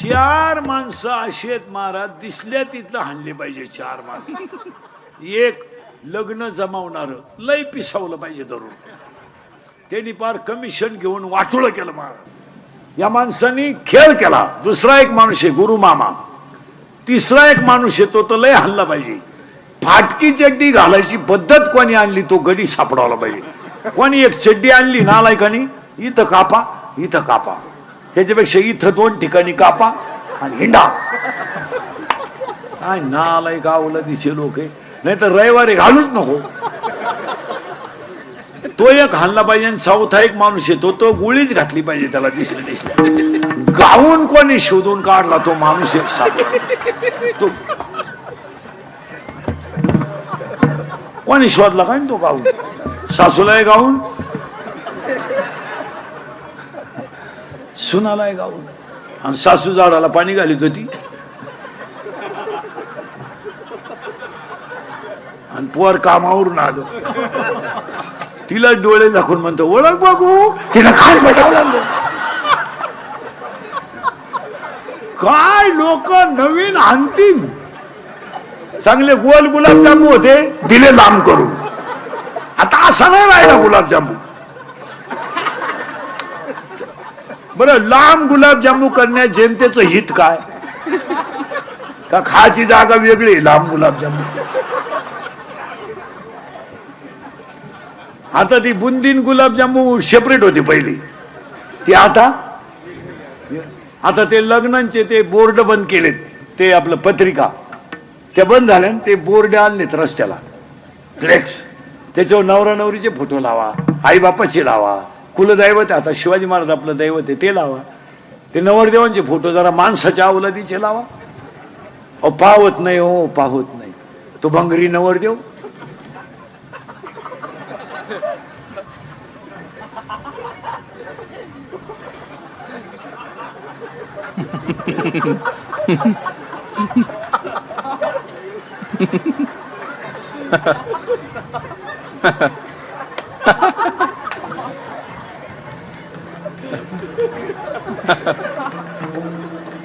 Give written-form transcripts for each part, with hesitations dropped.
4 माणसं अशी आहेत महाराज, दिसल्या तिथलं हाणले पाहिजे 4 माणसं. एक लग्न जमावणार लय पिसावलं पाहिजे धरून, त्यांनी पार कमिशन घेऊन वाटोळं केलं महाराज. या माणसांनी खेळ केला. दुसरा एक माणूस आहे गुरु मामा, तिसरा एक माणूस आहे तो लय हाणला पाहिजे. फाटकी चड्डी घालायची पद्धत कोणी आणली तो गडी सापडावला पाहिजे. कोणी एक चड्डी आणली नालायकानी, इथं कापा इथं कापा, त्याच्यापेक्षा इथं 2 ठिकाणी कापा आणि हिंडा. काय नालायक आवलं दिसे लोक आहे. नाही तर रविवारी घालूच नको. तो एक हाणला पाहिजे. आणि चौथा एक माणूस येतो तो गोळीच घातली पाहिजे त्याला दिसल्या. गाऊन कोणी शोधून काढला तो माणूस एक सापडला. तो कोणी शोधला काय तो गाऊन, सासूला गाऊन, सुनाला गाऊन, आणि सासू झाडाला पाणी घालीत होती आणि पोर कामावरून आलो, तिला डोळे दाखवून म्हणतो ओळख बघू, तिला खाल पेटावं. काय लोक नवीन अंतिम चांगले गोल गुलाबजामू होते, दिले लांब करून. आता असा नाही राहिला गुलाबजामू. बरं, लांब गुलाबजामू करण्यात जनतेचं हित काय? का खायची जागा वेगळी, लांब गुलाबजामू. आता ती बुंदीन गुलाबजामू सेपरेट होती पहिली, ती आता ते लग्नांचे ते बोर्ड बंद केलेत, ते आपलं पत्रिका त्या बंद झाल्या. ते बोर्ड आणलेत रस्त्याला, फ्लेक्स, त्याच्यावर नवरा नवरीचे फोटो लावा, आई बापाचे लावा, कुलदैवत आता शिवाजी महाराज आपलं दैवत आहे ते लावा, ते नवरदेवांचे फोटो जरा माणसाच्या अवलादीचे लावा. अहो पाहत नाही, हो पाहत नाही तो भंगरी नवरदेव.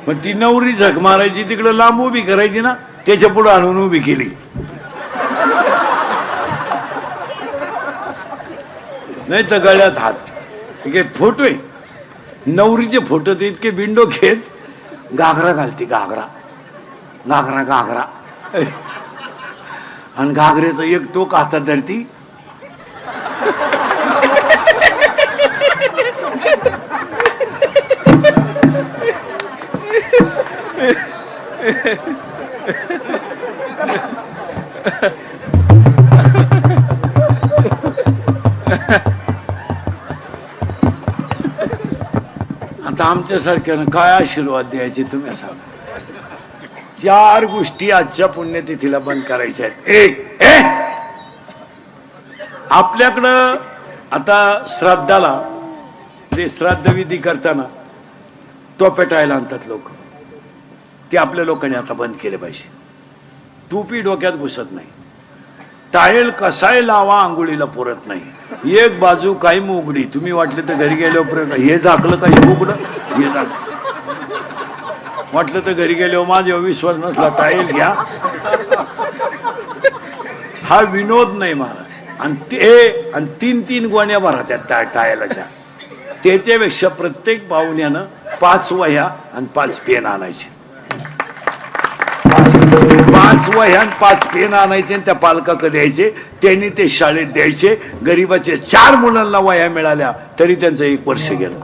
पण ती नवरी झक मारायची तिकडं लांब उभी करायची ना, त्याच्या पुढे आणून उभी केली. नाही तर गळ्यात हात. ठीक आहे, फोटो आहे नवरीचे फोटो, ते इतके बिंडो घेत घागरा घालते, घागरा घागरा घागरा, आणि घागरेचं एक टोक हातात धरती. आता आमच्यासारख्यानं काय आशीर्वाद द्यायचे तुम्ही सांगा. 4 गोष्टी आजच्या पुण्यतिथीला बंद करायच्या आहेत. एक, आपल्याकडं आता श्राद्धाला ते श्राद्ध विधी करताना तो पेटायला आणतात लोक, ते आपल्या लोकांनी आता बंद केले पाहिजे. टोपी डोक्यात घुसत नाही, टाळेल कसाय लावा आंघोळीला पुरत नाही. एक बाजू काही उघडी, तुम्ही वाटले तर घरी गेल्यावर हे झाकलं काही उघड, हे झाकलं वाटलं तर घरी गेल्यावर माझ्यावर विश्वास नसला टाळेल घ्या, हा विनोद नाही महाराज. आणि 3 गोण्या भरा त्या टाळ्याच्या. त्याच्यापेक्षा प्रत्येक पाहुण्यानं 5 वह्या आणि 5 पेन आणायचे. 5 वह्या आणि 5 पेन आणायचे आणि त्या पालकाकडे द्यायचे. त्यांनी ते शाळेत द्यायचे. गरीबाचे 4 मुलांना वह्या मिळाल्या तरी त्यांचं 1 वर्ष गेलं.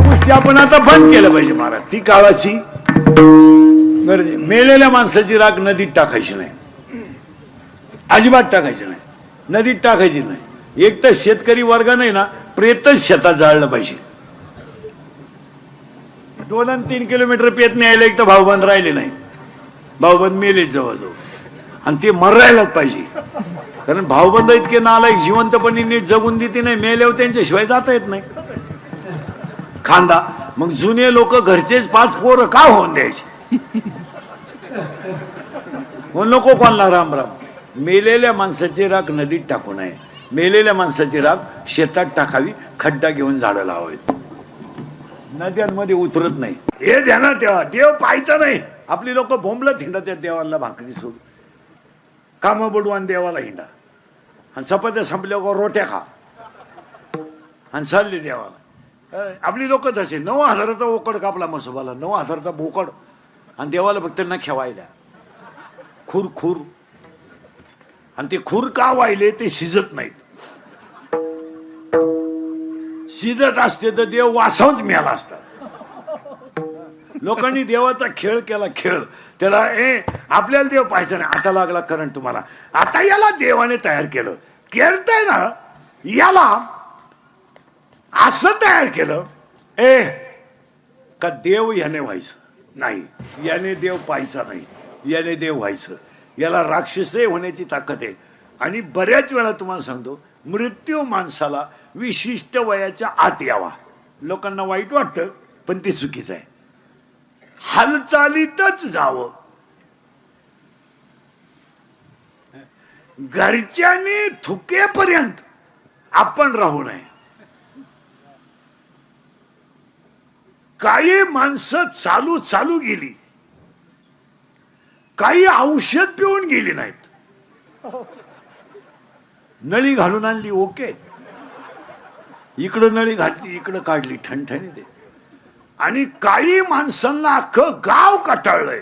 गोष्टी आपण आता बंद केलं पाहिजे महाराज. ती काळाची गरज. मेलेल्या माणसाची राख नदीत टाकायची नाही, अजिबात टाकायची नाही, नदीत टाकायची नाही. एक तर शेतकरी वर्ग नाही ना, प्रेतच शेतात जाळलं पाहिजे. 2 आणि 3 किलोमीटर पेत न्यायला एक तर भाऊबंद राहिले नाही, भाऊबंद मेले जवळजवळ, आणि ते मरायलाच पाहिजे. कारण भाऊबंद इतके नालायक, जिवंतपणी नीट जगून देते नाही, मेल्यावर त्यांच्याशिवाय जाता येत नाही खांदा. मग जुने लोक घरचेच 5 पोरं का होऊन द्यायचे? नको कोणला राम राम. मेलेल्या माणसाची राख नदीत टाकू नये, मेलेल्या माणसाची राख शेतात टाकावी, खड्डा घेऊन झाडं लावावीत. नद्यांमध्ये उतरत नाही. हे ध्यानात ठेवा, देव पाहायचा नाही. आपली लोक बोंबलत हिंडा त्या देवाला भाकरी सोडून, कामं बुडवान देवाला हिंडा आणि चपात्या संपल्यावर रोट्या खा आणि चालले देवाला. आपली लोक तसे 9,000चा ओकड कापला मसोबाला, 9,000चा बोकड, आणि देवाला फक्त न खेवायला खूर खूर. आणि ते खूर का वाहिले ते शिजत नाहीत. शिजत असते तर देव वासावच मिळाला असता. लोकांनी देवाचा खेळ केला, खेळ. त्याला आपल्याला देव पाहायचा नाही. आता लागला करंट तुम्हाला. आता याला देवाने तयार केलं, केलंय ना, याला असं तयार केलं का देव याने व्हायचं नाही, याने देव पाहायचा नाही, याने देव व्हायचं. याला राक्षसही होण्याची ताकद आहे. आणि बऱ्याच वेळा तुम्हाला सांगतो, मृत्यू माणसाला विशिष्ट वयाच्या आत यावा. लोकांना वाईट वाटतं पण ते चुकीचं आहे. हालचालीतच जावं. घरच्याने थुकेपर्यंत आपण राहू नये. काही माणसं चालू चालू गेली, काही औषध पिऊन गेली नाहीत. नळी घालून आणली, ओके, इकडं नळी घातली, इकडं काढली, ठणठणी दे. आणि काही माणसांना अख्खं गाव कटाळलंय.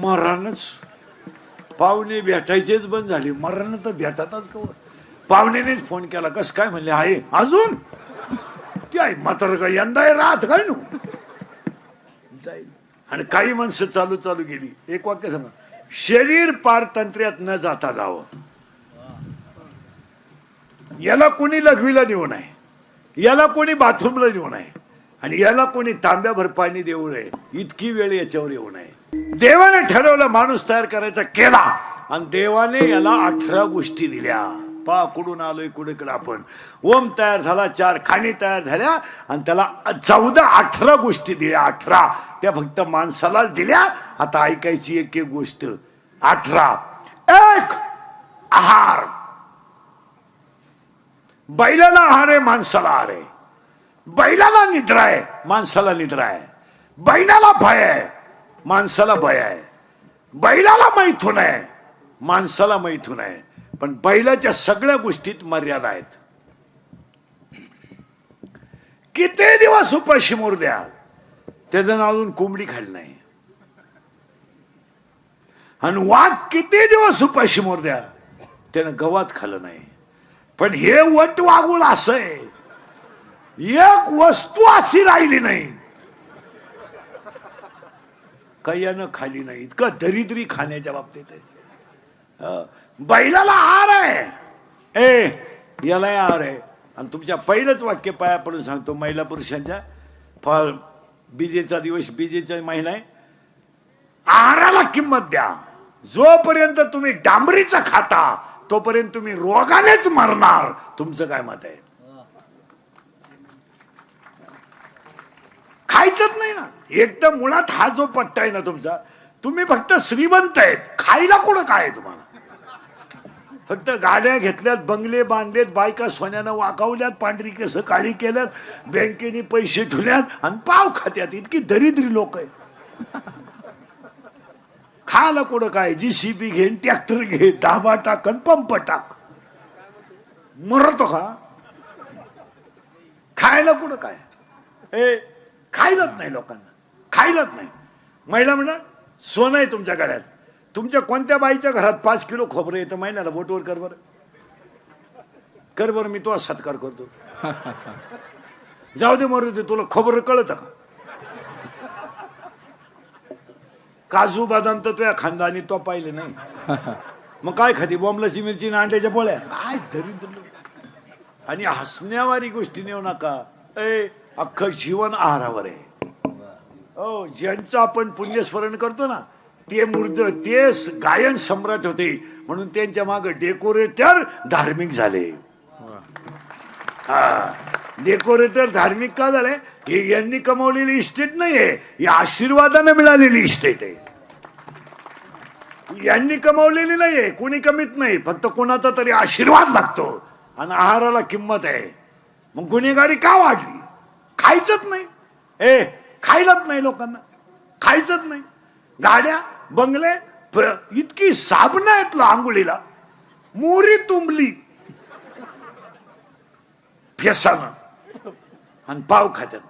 मरणच, पाहुणे भेटायचेच बंद झाले. मरण तर भेटातच कवर. पाहुण्यानेच फोन केला, कस काय म्हणले, आहे अजून ती आहे मात्र का यंदा राहत काय नु जाईल. आणि काही माणसं चालू चालू गेली. एक वाक्य सांगा, शरीर पारतंत्र्यात न जाता जावं. याला कोणी लघवीला नेऊ नये, याला कोणी बाथरूमला नेऊ नये, आणि याला कोणी तांब्याभर पाणी देऊ नये. इतकी वेळ याच्यावर येऊ नये. देवाने ठरवलं माणूस तयार करायचा, केला. आणि देवाने याला 18 गोष्टी दिल्या. पा कुठून आलोय कुठेकडे आपण. ओम तयार झाला, 4 खाणी तयार झाल्या, आणि त्याला 18 गोष्टी दिल्या. 18 त्या फक्त माणसालाच दिल्या. आता ऐकायची एक एक गोष्ट. 18. एक, आहार. बैलाला आहार आहे, माणसाला आहार आहे. बैलाला निद्रा आहे, माणसाला निद्रा आहे. बैलाला भय आहे, माणसाला भय आहे. बैलाला मैथून आहे, माणसाला मैथून आहे. पण बैलाच्या सगळ्या गोष्टीत मर्यादा आहेत. किती दिवस उपाशी मोर द्या, त्याचं अजून कोंबडी खाल्ली नाही. आणि वाघ किती दिवस उपाशी मोर द्या, त्यानं गवात खाल्लं नाही. पण हे वट वागुळ असं आहे, एक वस्तू अशी राहिली नाही कयानं खाली नाही. इतकं दरिद्री खाण्याच्या बाबतीत आहे. बैलाला आहार आहे, याला आहार आहे. आणि तुमच्या पहिलंच वाक्य पाया पडून सांगतो, महिला पुरुषांच्या, फळ बीजेचा दिवस, बीजेचा महिना आहे. आहाराला किंमत द्या. जोपर्यंत तुम्ही डांबरीचं खाता तोपर्यंत तुम्ही रोगानेच मरणार. तुमचं काय मत आहे? खायचंच नाही ना. एकदम मुळात हा जो पट्टा आहे ना तुमचा, तुम्ही फक्त श्रीमंत आहेत, खायला कुठं काय आहे तुम्हाला? फक्त गाड्या घेतल्यात, बंगले बांधलेत, बायका सोन्यानं वाकावल्यात, पांढरी केस काळी केल्यात, बँकेने पैसे ठेवल्यात आणि पाव खात्यात. इतकी दरिद्री लोक आहेत. खायला कुठं काय? JCB घेन, ट्रॅक्टर घे, दाबा टाक, पंप टाक, मरतो का? खायला कुठं काय? खायलाच नाही लोकांना, खायलाच नाही. महिला म्हणा, सोनं आहे तुमच्या गळ्यात. तुमच्या कोणत्या बाईच्या घरात 5 किलो खोबरं येतं महिन्याला? बोटवर कर बरं, कर बरं, मी तो सत्कार करतो. जाऊ दे मरू दे, तुला खोबरं कळतं का? काजू बदाम तर तुझ्या खानदानी तो पाहिले नाही. मग काय खाती? बॉम्बलाची मिरची आणि अंड्याच्या पोळ्या. काय दरिद्र. आणि हसण्यावारी गोष्टी नेऊ नका. अख्खं जीवन आहारावर आहे. हो, ज्यांचं आपण पुण्यस्मरण करतो ना, ते ते गायन सम्राट होते, म्हणून त्यांच्या मागे डेकोरेटर धार्मिक झाले. डेकोरेटर धार्मिक का झाले? हे यांनी कमावलेली इस्टेट नाहीये, ही आशीर्वादाने मिळालेली इस्टेट आहे. यांनी कमावलेली नाहीये, कोणी कमीत नाही, फक्त कोणाचा तरी आशीर्वाद लागतो. आणि आहाराला किंमत आहे. मग गुन्हेगारी का वाढली? खायचंच नाही. खायलाच नाही लोकांना, खायचंच नाही. गाड्या बंगले इतकी साबण आहेत आंघोळीला, मोरी तुंबली फेसानं आणि पाव खात्यात.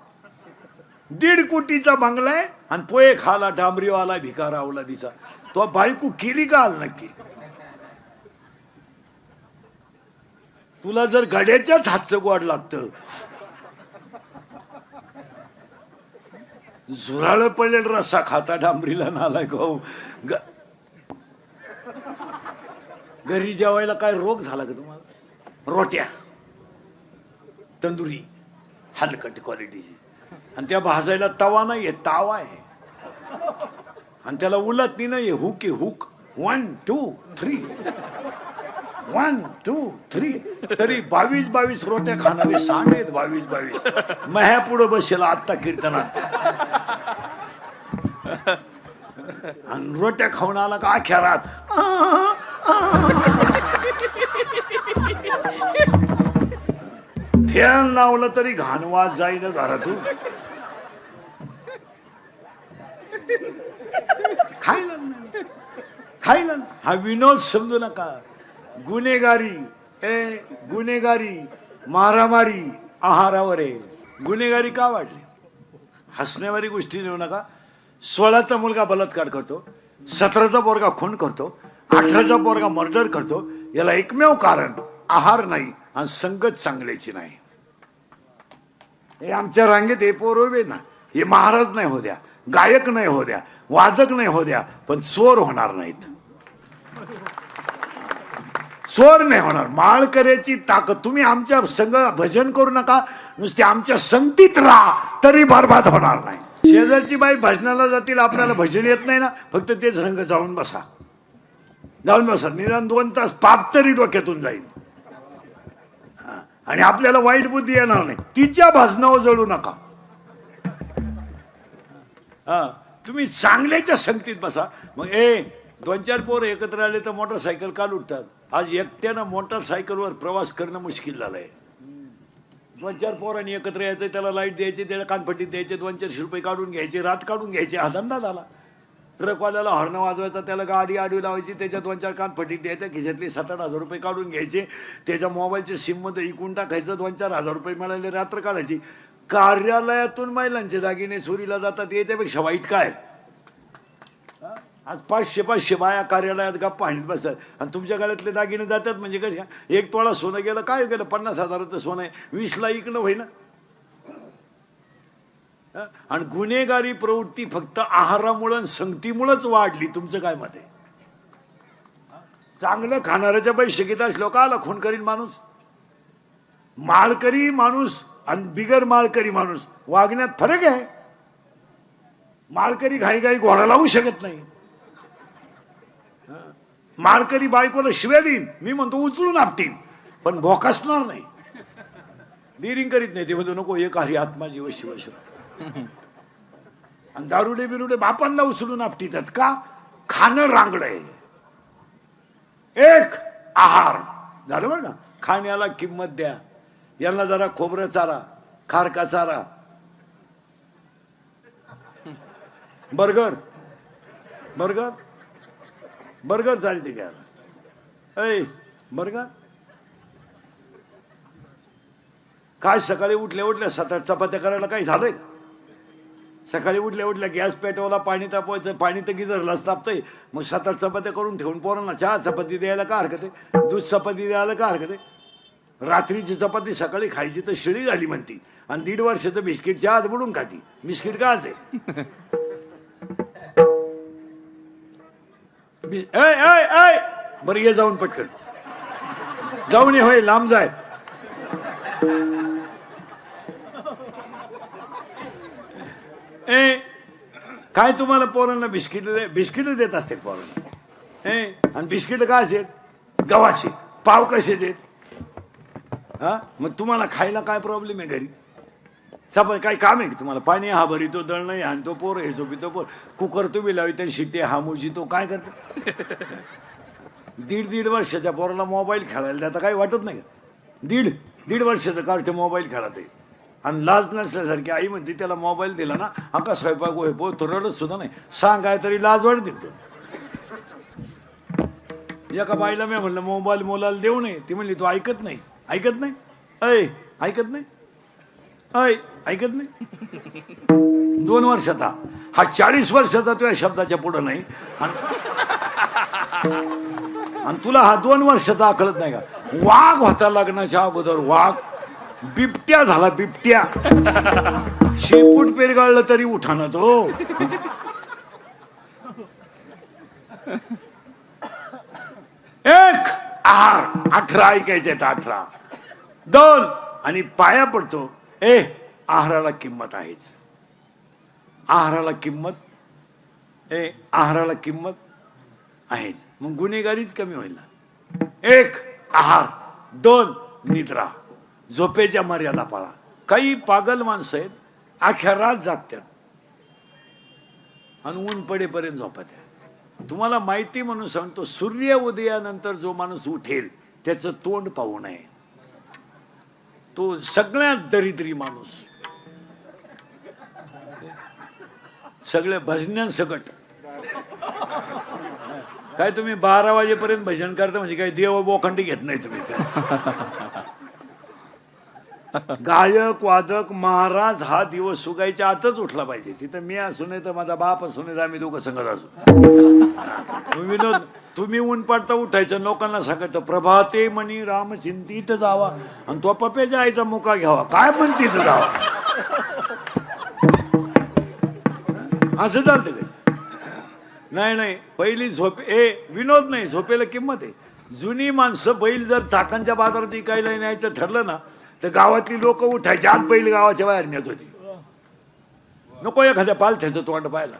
1.5 कोटीचा बंगला आहे आणि पोहे खाला डांबरीवाला भिकारा अवलादीचा. तो बायको केली का नक्की? तुला जर गड्याच्याच हातचं गोड लागतं, झुराळ पडलेल रस्सा खाता डांबरीला नालाय खाऊ. घरी जेवायला काय रोग झाला का तुम्हाला? रोट्या तंदुरी हलकट क्वालिटीची, आणि त्या भाजायला तवा नाहीये, तावा आहे. आणि त्याला उलट नाही, हुक आहे हुक. 1 2 3 1 2 3 तरी 22 रोट्या खाणारे सांड आहेत. 22 मह्या पुढं बसेल आत्ता कीर्तनात. आणि रोट्या खाऊन आला का अख्या रात फॅन लावलं तरी घाणवाज जाईन घरातून. खायला खायला हा विनोद समजू नका. गुन्हेगारी मारामारी आहारावर आहे. गुन्हेगारी का वाढली? हसण्यावारी गोष्टी नेऊ नका. 16चा मुलगा बलात्कार करतो, 17चा पोरगा खून करतो, 18चा पोरगा मर्डर करतो. याला एकमेव कारण आहार नाही आणि संगत चांगल्याची नाही. हे आमच्या रांगेत हे पोरवे ना, हे महाराज नाही हो द्या, गायक नाही हो द्या, वादक नाही हो द्या, पण चोर होणार नाहीत. चोर नाही होणार. माळकऱ्याची ताकद. तुम्ही आमच्या संग भजन करू नका, नुसते आमच्या संगतीत राहा तरी बरबाद होणार नाही. शेजारची बाई भजनाला जातील, आपल्याला भजन येत नाही ना, फक्त ते संग जाऊन बसा, जाऊन बसा. निदान 2 तास पाप तरी डोक्यातून जाईल आणि आपल्याला वाईट बुद्धी येणार नाही. तिच्या भजनावर जळू नका. तुम्ही चांगल्याच्या संगतीत बसा. मग 2-4 पोरं एकत्र आले तर मोटरसायकल का लुटतात? आज एकट्यानं मोटरसायकलवर प्रवास करणं मुश्किल झालंय. 2-4 पोरांनी एकत्र यायचं, त्याला लाईट द्यायचे, त्याला कानपट्टीत द्यायचे, 200-400 रुपये काढून घ्यायचे, रात काढून घ्यायचे. हा धंदा झाला. ट्रकवाल्याला हॉर्न वाजवायचा, त्याला गाडी आडवी लावायची, त्याच्या 2-4 कानपट्टीत द्यायच्या, खिशातले 7-8 हजार रुपये काढून घ्यायचे, त्याच्या मोबाईलच्या सिममध्ये इकून टाकायचं, 2-4 हजार रुपये मिळाले, रात्र काढायची. कार्यालयातून महिलांचे दागिने चोरीला जातात, याच्यापेक्षा वाईट काय? आज 500 बाया कार्यालयात गप्पा हाणीत बसतात आणि तुमच्या गळ्यातले दागिने जातात. म्हणजे कशा? 1 तोळा सोनं गेलं, काय गेलं? 50 हजाराचं सोनं आहे, 20ला इकणं होईना. आणि गुन्हेगारी प्रवृत्ती फक्त आहारामुळे संगतीमुळेच वाढली. तुमचं काय मत आहे? चांगलं खाणाऱ्याच्या पैसे घेत असलो का आला खून करीन माणूस? माळकरी माणूस आणि बिगर माळकरी माणूस वागण्यात फरक आहे. माळकरी घाई घोडा लावू शकत नाही. माळकरी बायकोला शिव्या देईन, मी म्हणतो उचलून आपटीन, पण भोकासणार नाही. डिरिंग करीत नाही. ते म्हणतो नको, एक हरी आत्मा जीव शिवश. आणि दारुडे बिरुडे बापांना उचलून आपटीतात का? खाणं रांगडय. एक आहार झालं बरं ना. खाण्याला किंमत द्या. यांना जरा खोबरं चारा, खारका चारा, बर्गर बर्गर बर्गर चालते घ्यायला. बर्गर काय? सकाळी उठल्या 7-8 चपात्या करायला काही झालंय? सकाळी उठल्या गॅस पेटवला, पाणी तापवायचं, पाणी तर गिजरलाच तापतंय. मग 7-8 चपात्या करून ठेवून पोरांना 4 चपाती द्यायला का हरकत आहे? दूध चपाती द्यायला का हरकत आहे? रात्रीची चपाती सकाळी खायची तर शिळी झाली म्हणती, आणि 1.5 वर्षाचं बिस्किटच्या आत बुडून खाती. बिस्किट काच आहे? बरं ये जाऊन पटकन जाऊन ये. होय लांब जाय. काय तुम्हाला पोरांना बिस्किट देत असते पोरांना? आणि बिस्किट काय असेल? गव्हाचे. पाव कसे देत? मग तुम्हाला खायला काय प्रॉब्लेम आहे घरी? काय काम आहे की तुम्हाला? पाणी हा भरितो, दळ नाही आणतो, पोर हे झोपितो, पोर कुकर तुम्ही लावितो, शिट्टे हा मुजितो, काय करतो? 1.5 वर्षाच्या पोराला मोबाईल खेळायला आता काही वाटत नाही का? 1.5 1.5 वर्षाचं कार्ट मोबाईल खेळत आहे आणि लाज नसल्यासारखी आई म्हणते त्याला मोबाईल दिला ना आका स्वयंपाक होय तो रडत सुद्धा नाही सांगाय तरी लाज वाटत दिसतो. एका बाईला मी म्हणलं मोबाईल मोलाला देऊ नये ती म्हणली तू ऐकत नाही ऐकत नाही ऐ ऐकत नाही ऐ ऐकत नाही. 2 वर्षाचा हा 40 वर्षाचा तुझ्या शब्दाच्या पुढं नाही आणि तुला हा 2 वर्षाचा कळत नाही का. वाघ होता लग्नाच्या अगोदर वाघ बिबट्या झाला बिबट्या शेपूट पेरगाळलं तरी उठाना तो. एक आहार 18 ऐकायचे 18 2 आणि पाया पडतो आहाराला किंमत आहेच. आहाराला किंमत आहाराला किंमत आहेच मग गुन्हेगारीच कमी होईल ना. 1 आहार 2 निद्रा झोपेच्या मर्यादा पाळा. काही पागल माणसं आहेत अख्या रात जागतात आणि ऊन पडेपर्यंत झोपत आहे. तुम्हाला माहिती म्हणून सांगतो सूर्य उदयानंतर जो माणूस उठेल त्याचं तोंड पाहू नये. तो सगळ्यात दरिद्री माणूस. सगळे भजन्यांसकट काय तुम्ही 12 वाजेपर्यंत भजन करता म्हणजे काय देव बोखंडी घेत नाही तुम्ही. गायक वादक महाराज हा दिवस सुगायच्या आतच उठला पाहिजे. तिथं मी असू नये तर माझा बाप असू नये आम्ही दोघं संगत असू. विनोद तुम्ही ऊन पाडता उठायचं लोकांना सांगायचं प्रभाते म्हणी राम चिंतित जावा आणि तो पप्याच्या आईचा मुका घ्यावा काय पण तिथं जावा असं चालतं काय. नाही नाही पहिली झोप विनोद नाही झोपेला किंमत आहे. जुनी माणसं बैल जर चाकांच्या बाजारात इकायला न्यायचं ठरलं ना तर गावातली लोक उठायची आत बैल गावाच्या बाहेर नेत होती. नको एखाद्या पालथ्याचं तोंड पाहायला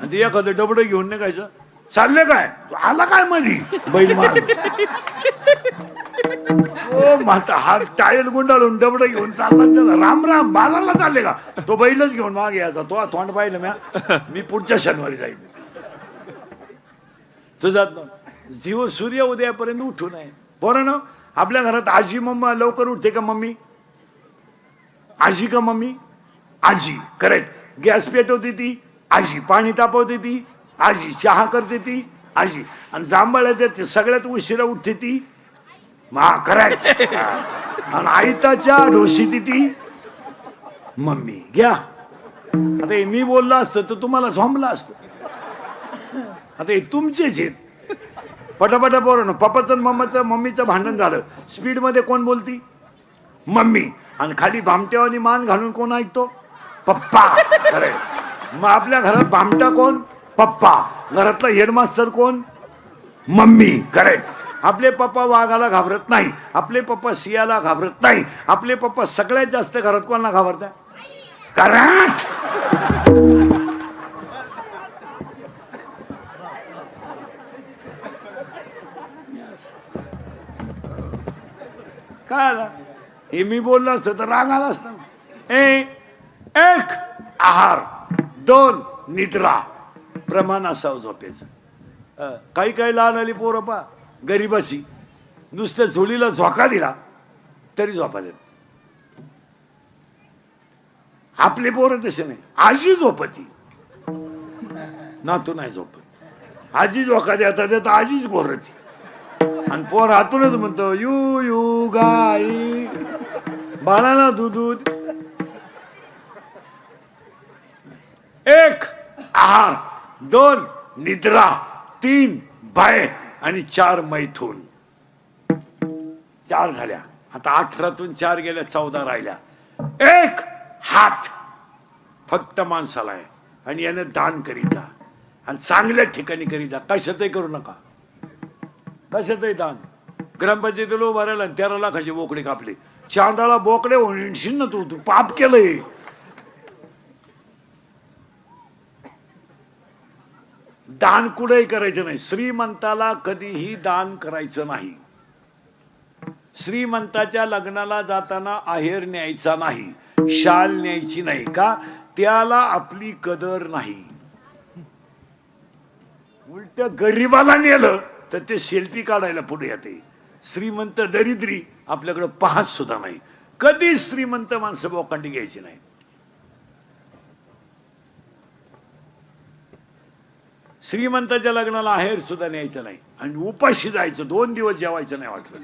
आणि ते एखादं डबडं घेऊन निघायचं. चालले काय आला काय मधी बैल मार माता हा टायल गुंडाळून डबडं घेऊन चालला त्याला राम राम बाजारला चालले का तो बैलच घेऊन मागे यायचा. तो तोंड पाहिलं मी पुढच्या शनिवारी जाईल. तुझा जीव सूर्य उदयापर्यंत उठू नये. पोरांनो आपल्या घरात आजी मम्मा लवकर उठते का मम्मी आजी का मम्मी आजी करेक्ट. गॅस पेटवते ती आजी पाणी तापवते ती आजी चहा करते ती आजी आणि जांभळ्या देते सगळ्यात उशिरा उठते ती करेक्ट. आणि आईताच्या ढोशी ती मम्मी घ्या. आता मी बोललो असतं तर तुम्हाला झोंबला असतं. आता हे तुमचेच आहेत पटापटा पोरं. पप्पाचं मम्माचं मम्मीचं भांडण झालं स्पीड मध्ये कोण बोलती मम्मी आणि खाली भामट्यावानी मान घालून कोण ऐकतो पप्पा. करेक्ट. मग आपल्या घरात भामटा कोण पप्पा. घरातला हेडमास्टर कोण मम्मी. करेक्ट. आपले पप्पा वाघाला घाबरत नाही आपले पप्पा सियाला घाबरत नाही आपले पप्पा सगळ्यात जास्त घरात कोणाला घाबरतात करेक्ट. काय हे मी बोललो असतं तर राग आला असता. 1 आहार 2 निद्रा प्रमाण असावं झोपेचं. काही काही लहान आली पोरं पा गरीबाची नुसत्या झोळीला झोका दिला तरी झोपा देत. आपले पोरं तसे नाही. आजी झोपती नातू नाही झोपत. आजी झोका देता देता आजीच गोरती आणि पोर हातूनच म्हणतो यू यू गाई बाळाला दूध. 1 आहार 2 निद्रा 3 भय आणि 4 मैथून. 4 झाल्या. आता 18तून 4 गेल्या 14 राहिल्या. 1 हात फक्त माणसाला आहे आणि याने दान करीत जा आणि चांगल्या ठिकाणी करीत जा. कशातही करू नका कशातही दान. ग्रामपंचायतीला उभा राहिला 13 लाखाची बोकडे कापली. चांदाला बोकडे होशील ना तू पाप केलंय. दान कुठेही करायचं नाही. श्रीमंताला कधीही दान करायचं नाही. श्रीमंताच्या लग्नाला जाताना आहेर न्यायचा नाही शाल न्यायची नाही का त्याला आपली कदर नाही. उलट गरीबाला नेलं तर ते सेल्फी काढायला पुढे येते. श्रीमंत दरिद्री आपल्याकडे पाहत सुद्धा नाही. कधी श्रीमंत माणसं बोकांडी घ्यायची नाही. श्रीमंताच्या लग्नाला आहेर सुद्धा न्यायचं नाही आणि उपाशी जायचं. 2 दिवस जेवायचं नाही वाटलं.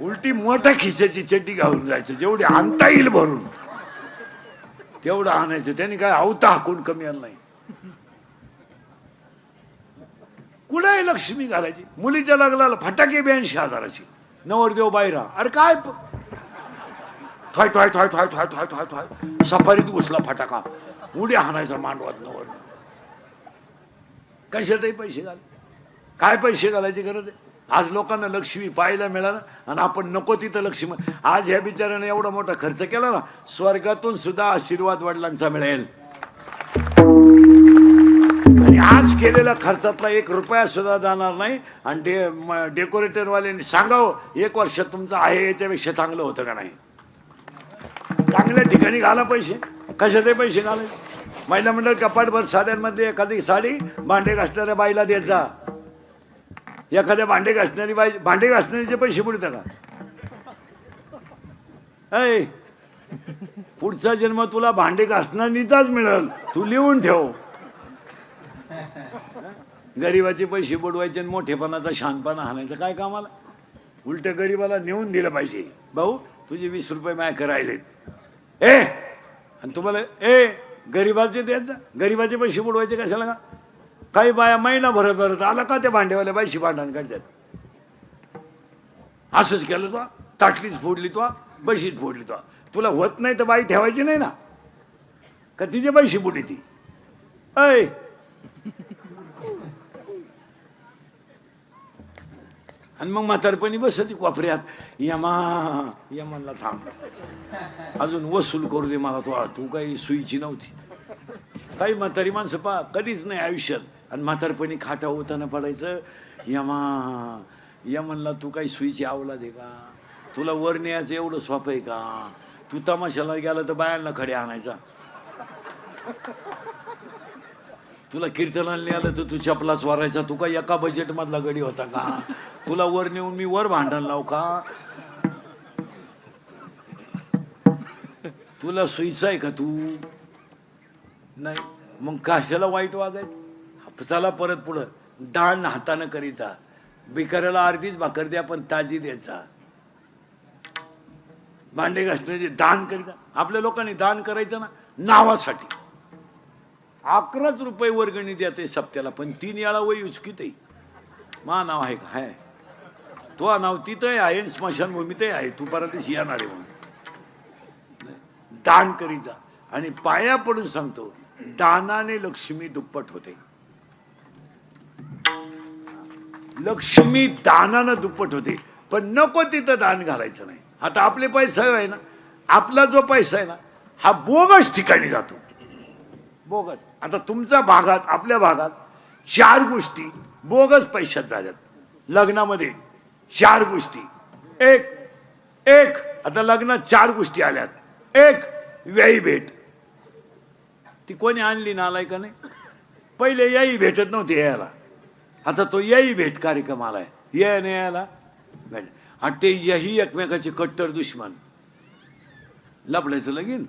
उलटी मोठ्या खिशाची चड्डी घालून जायचं. जेवढी आणता येईल भरून तेवढं आणायचं. त्यांनी काय आवता हाकून कमी आलं नाही. कुठे लक्ष्मी घालायची. मुलीच्या लग्नाला फटाके 82,000ची. नवरदेव बायरा. अरे काय थाय थाय थाय थाय थाय थाय थाय थाय सफारीत घुसला फटाका. उडी हाणायचा मांडवात नवर. कशातही पैसे घाल. काय पैसे घालायची गरज आहे. आज लोकांना लक्ष्मी पाहायला मिळालं आणि आपण नको तिथं लक्ष्मी. आज ह्या बिचाऱ्याने एवढा मोठा खर्च केला ना, स्वर्गातून सुद्धा आशीर्वाद वडिलांचा मिळेल. आणि आज केलेल्या खर्चातला 1 रुपया सुद्धा जाणार नाही. आणि डेकोरेटरवाल्यांनी सांगावं 1 वर्षात तुमचं आहे याच्यापेक्षा चांगलं होतं का नाही. चांगल्या ठिकाणी घाला पैसे. कशातही पैसे घालायचे. महिला मंडळ कपाटभर साड्यांमध्ये एखादी साडी भांडे घासणाऱ्या बाईला देत जा. एखाद्या भांडे घासणारी बाई भांडे घासणारीचे पैसे पुढे का. ऐ पुढचा जन्म तुला भांडे घासणारीचाच मिळेल. तू लिहून ठेव. गरीबाचे पैसे बुडवायचे आणि मोठेपणाचा शहाणपणा हाणायचं काय कामाला. उलट गरीबाला नेऊन दिलं पाहिजे. भाऊ तुझे 20 रुपये माझ्या राहिलेत. आणि तुम्हाला गरीबाचे द्यायचं जा. गरीबाचे पैसे बुडवायचे कशाला का. काही बाया महिना भरत आला का त्या भांडेवाल्या बाईशी भांडण काढतात. असंच केलं तो. ताटलीच फोडली तो. बशीच फोडली तो. तुला होत नाही तर बाई ठेवायची नाही ना का. तिचे पैसे बुडी ती. ऐ आणि मग म्हातारपणी बसती कोपऱ्यात. यमानला थांब अजून वसूल करू दे मला. तू काही सुईची नव्हती. काही म्हातारी माणसं पहा कधीच नाही आयुष्यात. आणि म्हातारपणी खाटा होताना पडायचं. यमनला तू काही सुईची आवला दे का. तुला वर न्यायचं एवढं स्वाप आहे का. तू तमाशाला गेला तर बायांना खडे आणायचा. तुला कीर्तनाला आलं तर तू चपला चोरायचा. तू काय एका बजेट मधला गडी होता का. तुला वर नेऊन मी वर भांडण लावू का. तुला सुईचा आहे का तू नाही. मग कशाला वाईट वागायचं. चला परत पुढं. दान हातानं करीता. भिकाऱ्याला अर्धीच भाकर द्या पण ताजी द्यायचा. भांडे घासण्याचे दान करीता. आपल्या लोकांनी दान करायचं ना नावासाठी. 11 रुपये वर्गणी द्या ते सप्त्याला. पण 3 वेळा वय उचकीत. मा नाव आहे का. आहे तो नाव तिथंही आहे स्मशानभूमीतही आहे. तू परत येणार आहे म्हणून दान करीचा. आणि पाया पडून सांगतो दानाने लक्ष्मी दुप्पट होते. लक्ष्मी दानानं दुप्पट होते. पण नको तिथं दान घालायचं नाही. आता आपले पैसा आहे ना. आपला जो पैसा आहे ना हा बोगस ठिकाणी जातो. बोगस. आता तुमच्या भागात आपल्या भागात 4 गोष्टी बोगस पैशात झाल्यात. लग्नामध्ये 4 गोष्टी. एक आता लग्नात 4 गोष्टी आल्यात. एक व्याई भेट. ती कोणी आणली नालाय का नाही. पहिले याही भेटत नव्हती यायला. आता तो याही भेट कार्यक्रम आलाय. या नाही यायला भेट. आणि ते यही एकमेकाचे कट्टर दुश्मन. लपडायचं लगीन.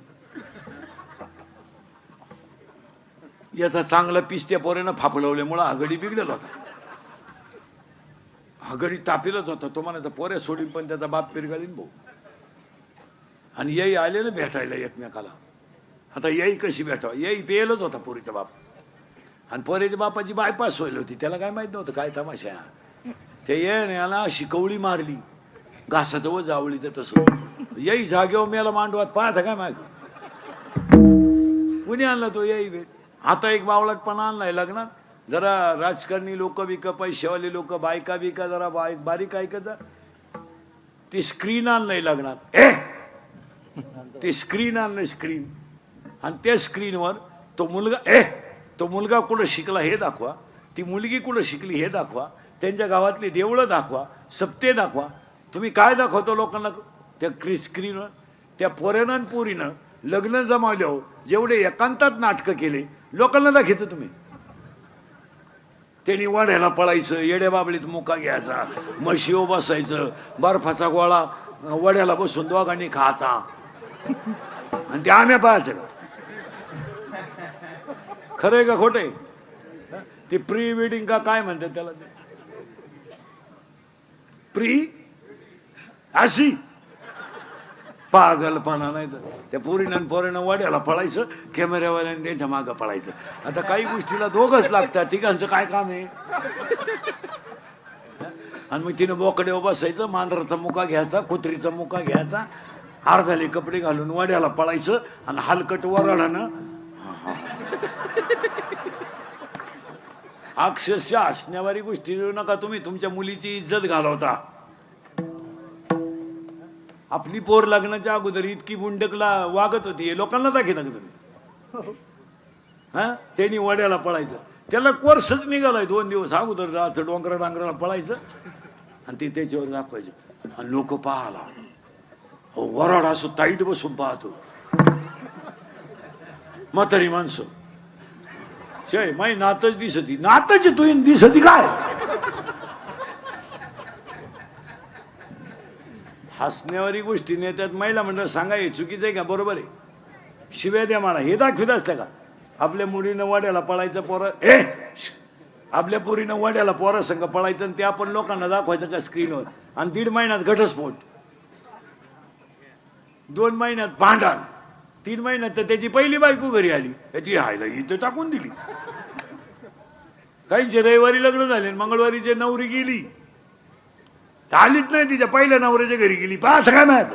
याचा चांगला पिस्त्या पोऱ्यानं फापलवल्यामुळं आघाडी बिघडल होता. आघाडी तापीलच होता. तो म्हणायचा पोऱ्या सोडीन पण त्याचा बाप पिरगाळीन भाऊ. आणि याही आले ना भेटायला एकमेकाला. आता याही कशी भेटावं. याही पेलच होता पोरीचा बाप. आणि पोऱ्याच्या बापाची बायपास व्हायला होती. त्याला काय माहित नव्हतं काय तमाशा. ते याला शिकवली मारली घासाचं व जावळी. तर तसं याही जागेवर मेला मांडवात. पाहता काय माग कुणी आणला तो याही भेट. आता एक बावळटपणा आणलाय लग्नात. जरा राजकारणी लोक बिक पैसेवाले लोक बायका बिका जरा बारीक ऐकत जा. ती स्क्रीन आणलंय लग्नात. ते स्क्रीन आणलंय स्क्रीन. आणि त्या स्क्रीनवर तो मुलगा कुठं शिकला हे दाखवा. ती मुलगी कुठं शिकली हे दाखवा. त्यांच्या गावातली देवळं दाखवा. सप्ते दाखवा. तुम्ही काय दाखवतो लोकांना त्या स्क्रीनवर. त्या पोऱ्यानं पोरीनं लग्न जमावल्यावर जेवढे एकांतात नाटकं केले लोकांना दाखवतो तुम्ही. त्यांनी वाड्याला पळायचं, येड्या बाबळीत मुका घ्यायचा, म्हशीवर बसायचं, बर्फाचा गोळा वड्याला बसून दोघांनी खाता आणि ते आम्ही पाहायचं का? खरंय का खोटंय? ते प्री वेडिंग का काय म्हणतात त्याला, ते प्री अशी पागलपणा. नाही तर त्या पोरीनं पोरीनं वाड्याला पळायचं, कॅमेऱ्यावाल्याने त्यांच्या मागं पळायचं. आता काही गोष्टीला दोघंच लागतात, तिघांचं काय काम आहे? आणि मग तिनं बोकड्यावर बसायचं, मांजराचा मुका घ्यायचा, कुत्रीचा मुका घ्यायचा, अर्धाले कपडे घालून वाड्याला पळायचं आणि हलकट वराडानं अक्षरशः हसण्यावारी गोष्टी देऊ नका तुम्ही. तुमच्या मुलीची इज्जत घालवता. आपली पोर लग्नाच्या अगोदर इतकी बुंडकला वागत होती, लोकांना दाखवता का तुम्ही? हा, त्यांनी वड्याला पळायचं, त्याला कोर्सच निघालाय 2 दिवस अगोदर जायचं, डोंगरा डांगराला पळायचं आणि ते त्याच्यावर दाखवायचं आणि लोक पाहाला. वराड असं ताईट बसून पाहतो. म्हातारी माणसं, जय माई नातच दिसती, नातच तू दिसती काय? हसण्यावारी गोष्टी नेत्यात महिला मंडळ. सांगा हे चुकीचं आहे का? बरोबर आहे? शिव्या द्या मला, हे दाखवित असते का? आपल्या मुलीनं वाड्याला पळायचं, पोरं आपल्या पोरीनं वाड्याला पोरं संघ पळायचं आणि ते आपण लोकांना दाखवायचं का स्क्रीनवर? आणि 1.5 महिन्यात घटस्फोट, 2 महिन्यात भांडण, 3 महिन्यात तर त्याची पहिली बायको घरी आली, त्याची हायला इथं टाकून दिली. काहींचे रविवारी लग्न झाले, मंगळवारीचे नवरी गेली, आलीच नाही, तिच्या पहिल्या नवऱ्याच्या घरी गेली. पाच काय माहित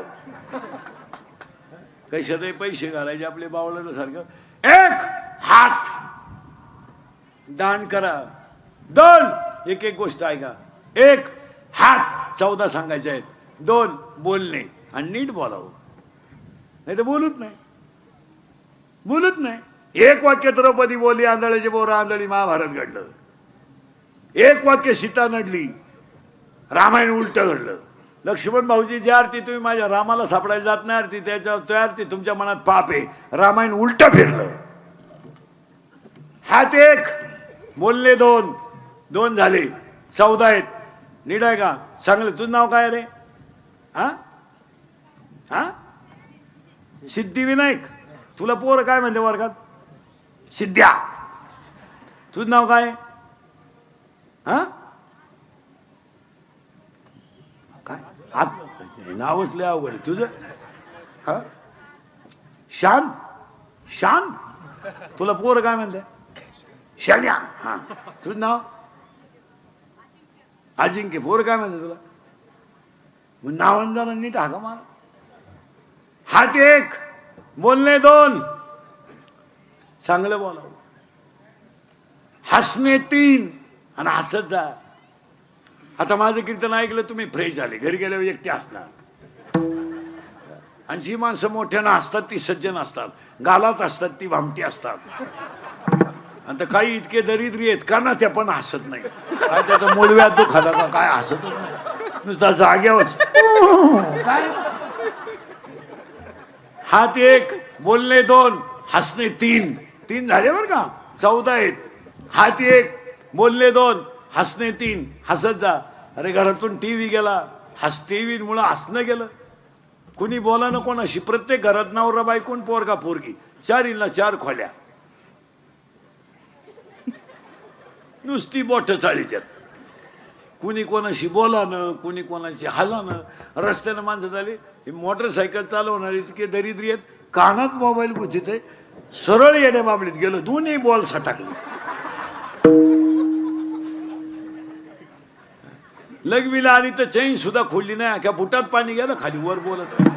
कशातही पैसे घालायचे आपले बावळाला सारखं. 1 हात दान करा, 2 एक गोष्ट ऐका. 1 हात 14 सांगायचे आहेत, 2 बोलणे आणि नीट बोलावं. नाही तर बोलत नाही, बोलत नाही. 1 वाक्य द्रौपदी बोलली, आंधळ्याचे पोरं आंधळी, महाभारत घडलं. 1 वाक्य सीता नडली, रामायण उलट घडलं. लक्ष्मण भाऊजीची आरती तुम्ही माझ्या रामाला सापडायला जात नाही आरती, त्याच्या त्या आरती तुमच्या मनात पाप आहे. रामायण उलट फिरलं. हात 1 बोलले 2 झाले, 14 आहेत. नीट आहे का? चांगलं. तुझं नाव काय रे? हा हा सिद्धिविनायक. तुला पोर काय म्हणते वर्गात? सिद्ध्या. तुझं नाव काय? हा काय नावच लय अवघड आहे तुझं. हा शान. शान. तुला पोर काय म्हणते? शान्या. हा तुझं नाव? अजिंक्य. पोर काय म्हणते तुला? मग नावांना नीट हाका मला. हात 1 बोलणे 2 चांगलं बोलावं. हसणे 3 आणि हसत जा. आता माझं कीर्तन ऐकलं तुम्ही, फ्रेश झाले, घरी गेल्यावर एकटे हसणार. आणि जी माणसं मोठ्यानं हसतात ती सज्जन असतात, गालात असतात ती भामटी असतात. आणि काही इतके दरिद्री आहेत का ना, त्या पण हसत नाही. काय त्याचा मूळव्याध दुखाला का काय, हसतच नाही, नुसता जाग्यावरच. काय? हात 1 बोलणे 2 हसणे 3 झाले बरं का? 14 आहेत. हात 1 बोलणे 2 हसणे 3 हसत जा. अरे घरातून टीव्ही गेला, टीव्ही मुळे हसणं गेलं. कुणी बोला ना कोणाशी. प्रत्येक घरात नवरा बायकोन पोरगा पोरगी, 4 4 खोल्या, नुसती बोट चाळी त्यात. कुणी कोणाशी बोला न, कुणी कोणाची हाला न. रस्त्यानं माणसं झाली, मोटरसायकल चालवणार इतके दरिद्री आहेत, कानात मोबाईल गुंतीत आहे, सरळ येड्या बाबडीत गेलो, 2 बॉल सटाकले. लगविला आणि तर चैन सुद्धा खोलली नाही, अख्या बुटात पाणी गेलं खाली, वर बोलत आहे.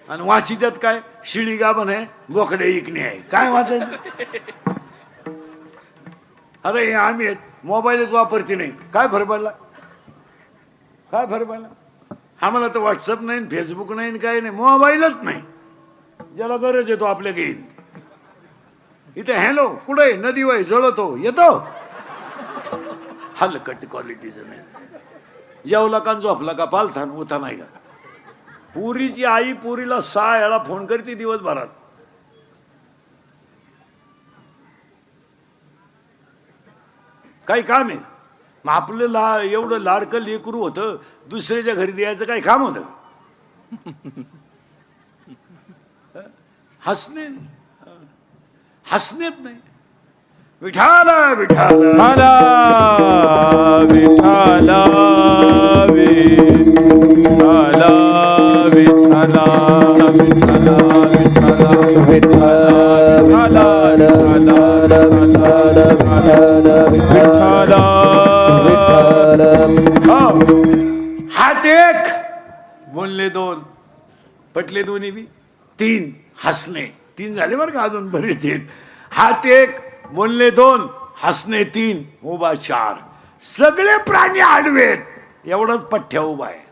आणि वाची त्यात काय? शिळी गाभण आहे, बोकडे इकणे आहे. काय वाचायचं? अरे आम्ही मोबाईलच वापरते नाही, काय फरक पडला? काय फरक पडला? आम्हाला तर व्हॉट्सअप नाही, फेसबुक नाही, काय नाही, मोबाईलच नाही. ज्याला गरज येतो आपल्या घेईन. इथे हॅलो कुठे नदी वय जळतो येतो, हलकट क्वालिटीचं नाही. जेवला का झोपला का पालथान उता नाही का? पुरीची आई पुरीला 6 वेळा फोन करते दिवसभरात. काही काम आहे? मग आपलं एवढं लाडकं लेकरू होतं, दुसऱ्याच्या घरी द्यायचं काही काम होतं? हसणे हसणेच नाही. विठाल विठाल विठाला विठाला विठाला विठाला विठाला विठाला विठाला हात एक बोलले दोन, पटले दोन्ही बी तीन, हसणे तीन झाले बरं का, अजून बरेच आहेत. हात एक बोलले दोन, हसणे तीन, उभा चार. सगळे प्राणी आडवेत, एवढंच पठ्ठ्या उभा आहे.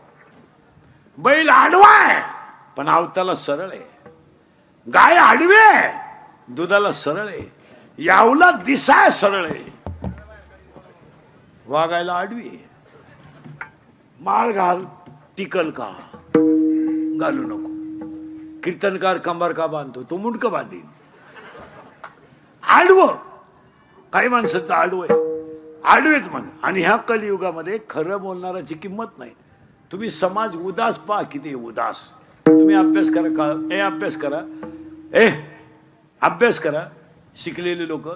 बैल आडवा आहे पण आवताला सरळ आहे. गाय आडवी आहे, दुधाला सरळ आहे. यावला दिसाय सरळ आहे, वागायला आडवी आहे. माळ घाल, टिकल का? घालू नको. कीर्तनकार कंबर का बांधतो, तो मुंडक बांधील. आडव काही माणसाचं आडव आहे, आडवेच म्हण. आणि ह्या कलियुगामध्ये खरं बोलणाराची किंमत नाही. तुम्ही समाज उदास पहा, किती उदास. तुम्ही अभ्यास करा का, अभ्यास करा, अभ्यास करा. शिकलेले लोक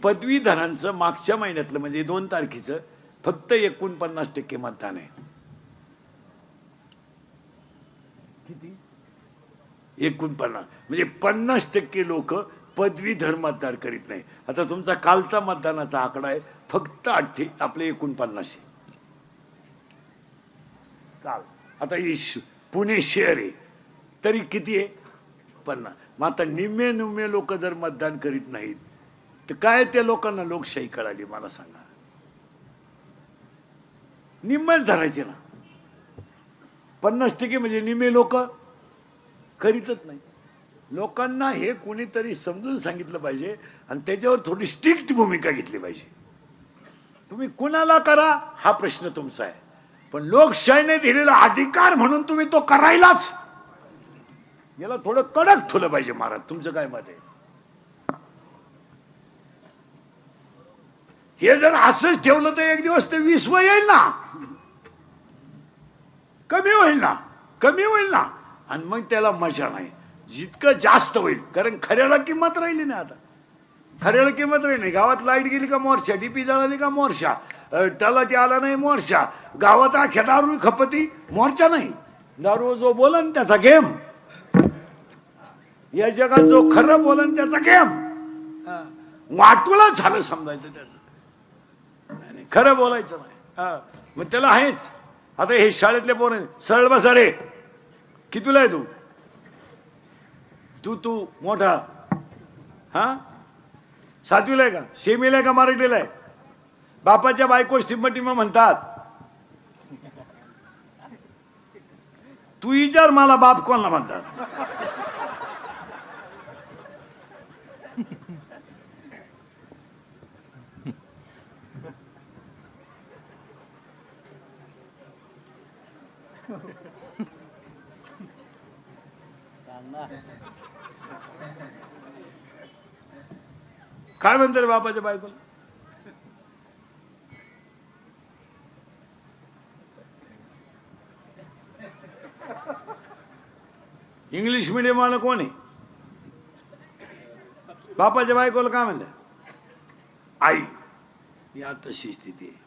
पदवीधरांचं मागच्या महिन्यातलं म्हणजे 2 तारखेचं फक्त 49% मतदान आहे. किती? 49, म्हणजे 50% लोक पदवीधर मतदार करीत नाही. आता तुमचा कालचा मतदानाचा आकडा आहे फक्त 49. काल आता पुणे शहर आहे तरी किती आहे? 50. मग आता निम्मे लोक जर मतदान करीत नाहीत तर काय त्या लोकांना लोकशाही कळाली मला सांगा? निम्मेच धरायचे ना. 50% म्हणजे निम्मे लोक करीतच नाही. लोकांना हे कोणीतरी समजून सांगितलं पाहिजे आणि त्याच्यावर थोडी स्ट्रिक्ट भूमिका घेतली पाहिजे. तुम्ही कुणाला करा हा प्रश्न तुमचा आहे, पण लोकशाहीने दिलेला अधिकार म्हणून तुम्ही तो करायलाच, याला थोडं कडक ठेवलं पाहिजे. महाराज तुमचं काय मत आहे? हे जर असंच ठेवलं तर एक दिवस ते 20 येईल ना, कमी होईल ना. आणि मग त्याला मजा नाही. जितकं जास्त होईल, कारण खऱ्याला किंमत राहिली नाही. आता खऱ्याला किंमत राहिली नाही. गावात लाईट गेली का मोर्चा, डीपी जळाली का मोर्चा, तलाठी आला नाही मोर्चा, गावात अख्या दारू खपती मोर्चा नाही. दारू जो बोलन त्याचा गेम, या जगात जो खरं बोलन त्याचा गेम. वाटोळा झालं समजायचं त्याचं. नाही, खरं बोलायचं नाही. मग त्याला आहेच. आता हे शाळेतले पोरं सरळ बसा रे, कितीला आहे तू मोठा, हा 7वीला आहे का, सेमीला आहे का, मराठीला आहे? बापाच्या बायको टिंब म्हणतात. तू विचार मला बाप कोणाला म्हणतात? काय म्हणते रे बापाच्या बायकोला? इंग्लिश मीडियम वाला कोण आहे? बापाच्या बायकोला काय म्हणतात? आई. या तशी स्थिती आहे.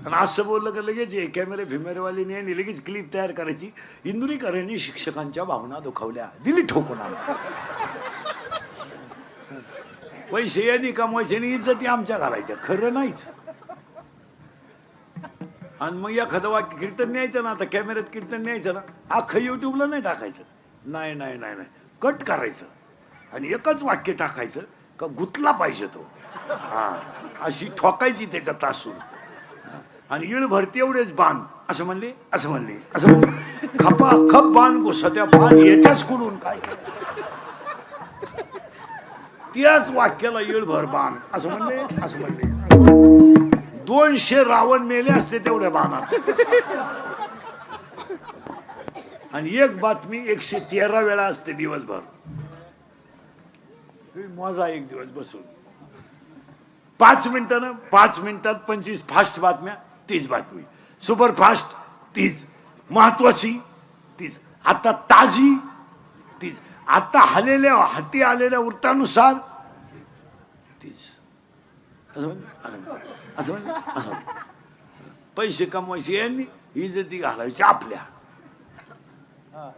आणि असं बोललं का लगेच कॅमेरे फिमेरेवालीने आणि लगेच क्लिप तयार करायची. इंदुरीकरांनी शिक्षकांच्या भावना दुखावल्या, दिली ठोकून. पैसे यांनी कमवायचे आणि इज्जती आमच्या घालायच्या. खरं नाहीच. आणि मग एखादं वाक्य कीर्तन न्यायचं ना, आता कॅमेऱ्यात कीर्तन न्यायचं ना, अख्खं युट्यूबला नाही टाकायचं. नाही, कट करायचं आणि एकच वाक्य टाकायचं का गुतला पाहिजे तो. अशी ठोकायची त्याच्या तासून. आणि इळ भरती एवढेच बाण, असं म्हणले. खपा खप बाण घुसत्या, बाण येत्याच कुडून काय, त्याच वाक्याला इळभर बाण, असं म्हणले. 200 रावण मेले असते तेवढ्या बाणात. आणि एक बातमी 113 वेळा असते दिवसभर. तुम्ही मोजा एक दिवस बसून. 5 मिनिटानं 5 मिनिटात 25 फास्ट बातम्या, 30 बातमी, सुपर फास्ट 30, महत्वाची 30, आता ताजी 30, आता हाती आलेल्या वृत्तानुसार 30. असं पैसे कमवायचे यांनी, इज्जती घालायची आपल्या.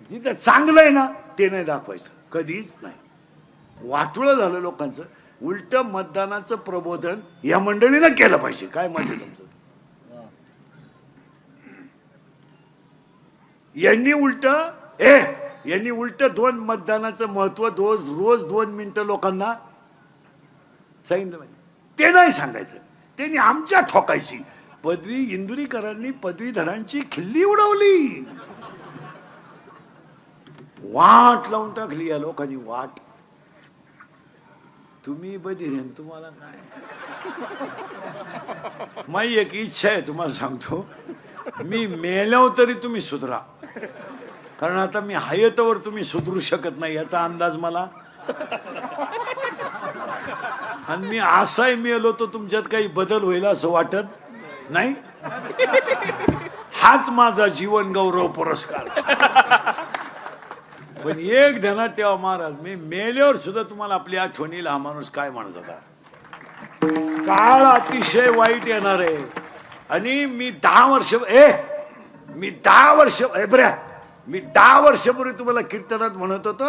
जिथं चांगलं आहे ना ते नाही दाखवायचं, कधीच नाही. वाटोळं झालं लोकांचं. उलट मतदानाचं प्रबोधन या मंडळीनं केलं पाहिजे. काय मत आहे तुमचं? यांनी उलट दोन मतदानाचं महत्व रोज 2 मिनिटं लोकांना सांगितलं पाहिजे. ते नाही सांगायचं, त्यांनी आमच्या ठोकायची. पदवी इंदुरीकरांनी पदवीधरांची खिल्ली उडवली, वाट लावून टाकली या लोकांनी, वाट. तुम्ही बधीर, तुम्हाला काय. माझी एक इच्छा आहे, तुम्हाला सांगतो, मी मेल्यावर तरी तुम्ही सुधरा. कारण आता मी हायतवर तुम्ही सुधरू शकत नाही याचा अंदाज मला. आणि मी असाही मेलो तर तुमच्यात काही बदल होईल असं वाटत नाही. हाच माझा जीवन गौरव पुरस्कार. पण एक ध्यानात ठेवा महाराज, मी मेल्यावर सुद्धा तुम्हाला आपली आठवण येईल हा माणूस काय म्हणत होता. काळ अतिशय वाईट येणार आहे. आणि मी 10 वर्षापूर्वी तुम्हाला कीर्तनात म्हणत होतो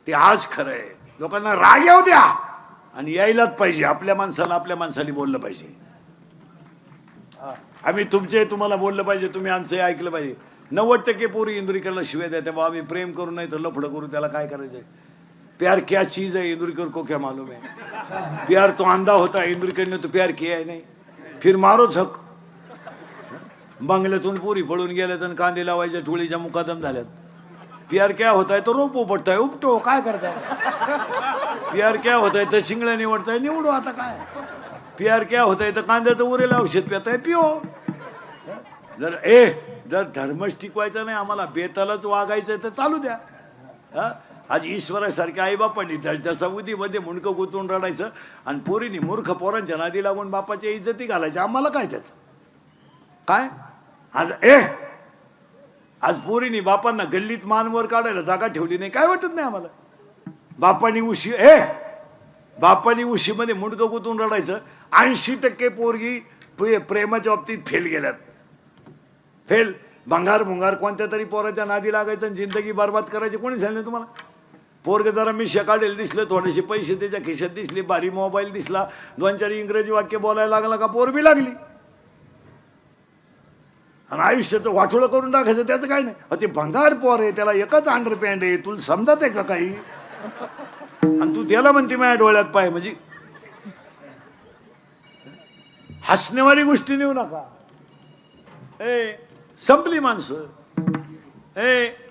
ते आज खरं आहे. लोकांना राग येऊ द्या आणि यायलाच पाहिजे. आपल्या माणसाने बोललं पाहिजे. आम्ही तुम्हाला बोललं पाहिजे, तुम्ही आमचं ऐकलं पाहिजे. 90% पोरी इंदुरीकरला शिवाय द्या, तेव्हा आम्ही प्रेम करू नाही तर लफडं करू, त्याला काय करायचंय. प्यार क्या चीज है इंदुरीकर को क्या मालूम है. प्यार तो अंधा होता है, इंदुरीकर ने तो प्यार किया है नहीं. फिर मारो झक. बंगल्यातून पोरी पळून गेल्या तर कांदे लावायच्या टोळीच्या मुकादम झाल्यात. प्यार क्या होता है तो रोप उपटताय, उपटो, काय करताय. प्यार क्या होता है तर शिंगड्या निवडताय, निवडू, आता काय. प्यार क्या होता है तर कांद्याचं उरेला औषध पिताय, पिओ. जर धर्मच टिकवायचा नाही, आम्हाला बेतालच वागायचंय तर चालू द्या. आज ईश्वरासारख्या आई बापांनी जसा उदीमध्ये मुंडकं गुंतून रडायचं आणि पोरीनी मूर्ख पोरांच्या नादी लागून बापाच्या इज्जती घालायच्या. आम्हाला काय त्याच काय. आज पोरीनी बापांना गल्लीत मानवर काढायला जागा ठेवली नाही, काय वाटत नाही आम्हाला. बापानी उशीमध्ये मुंडकं गुंतून रडायचं. 80% पोरगी प्रेमाच्या बाबतीत फेल गेल्यात. फेल. भंगार कोणत्या तरी पोराच्या नादी लागायचं आणि जिंदगी बर्बाद करायची. कोणी सांगितलं तुम्हाला. पोरग जरा मिशा काढेल दिसलं, थोडेसे पैसे त्याच्या खिशात दिसले, भारी मोबाईल दिसला, 2-4 इंग्रजी वाक्य बोलायला लागला का पोर बी लागली. आणि आयुष्याचं वाटोळं करून टाकायचं, त्याचं काय नाही. ते भंगार पोर आहे, त्याला एकच अंडरपॅन्ट आहे, तुला समजत आहे का काही. आणि तू त्याला म्हणते माझ्या डोळ्यात पाय. म्हणजे हसण्यावारी गोष्टी नेऊ नका. संपली माणसं.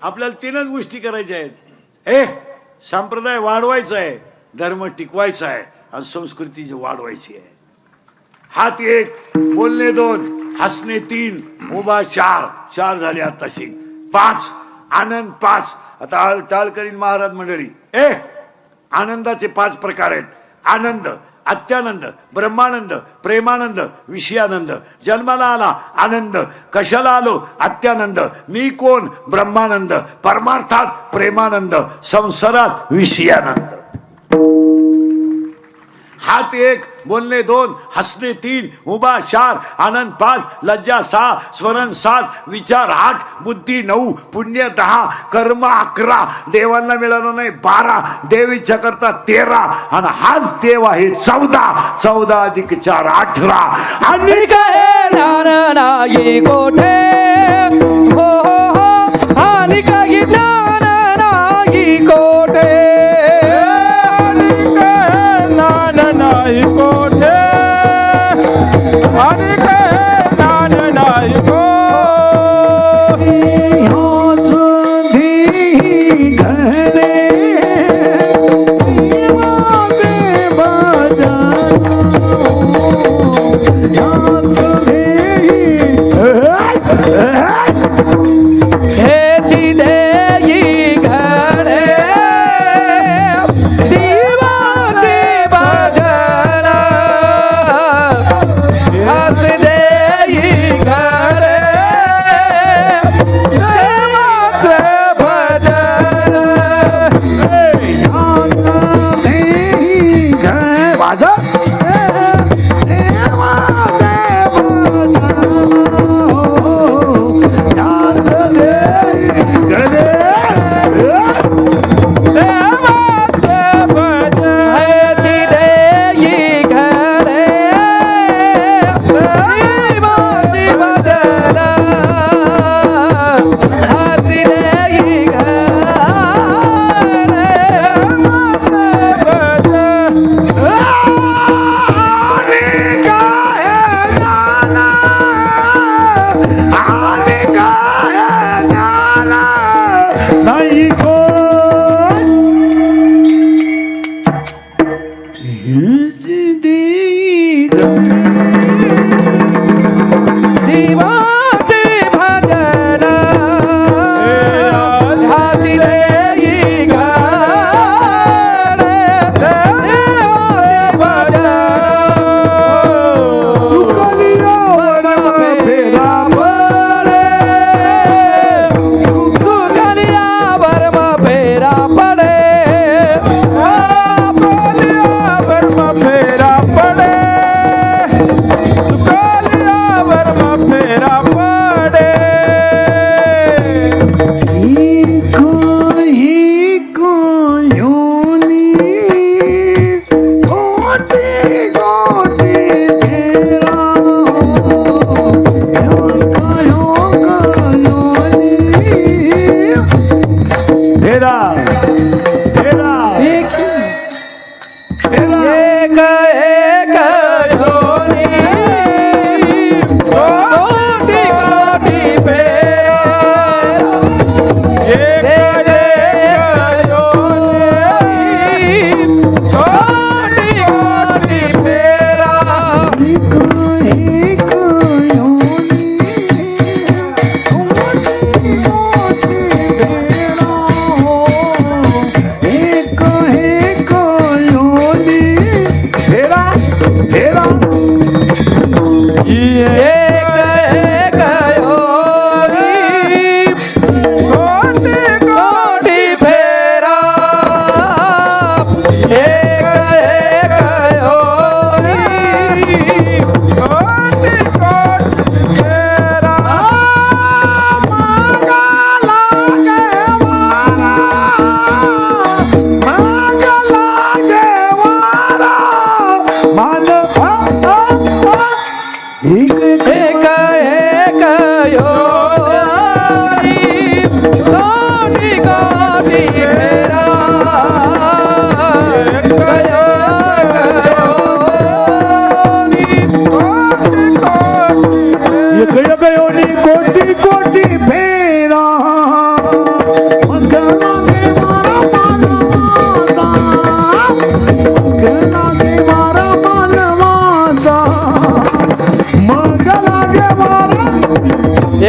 आपल्याला 3च गोष्टी करायच्या आहेत. संप्रदाय वाढवायचा आहे, धर्म टिकवायचा आहे आणि संस्कृती वाढवायची आहे. हात 1, बोलणे 2, हसणे 3, उभा 4 झाले. आताशी 5, आनंद 5. आता टाळ करीन महाराज मंडळी. आनंदाचे 5 प्रकार आहेत. आनंद, अत्यानंद, ब्रह्मानंद, प्रेमानंद, विषयानंद. जन्माला आला आनंद, कशाला आलो अत्यानंद, मी कोण ब्रह्मानंद, परमार्थात प्रेमानंद, संसारात विषयानंद. हात 1, बोलणे 2, हसणे 3, उभा 4, आनंद 5, लज्जा 6, स्मरण 7, विचार 8, बुद्धी 9, पुण्य 10, कर्म 11, देवांना मिळालं नाही 12, देवीच्या करता 13 आणि हाच देव आहे 14 अधिक 4 18. आणि काय ज्ञान नाही कोठे, हो हो हो, आणि काही ज्ञान नाही कोठे, नाही कोठे, आणि काय ज्ञान नाही को. हेची देई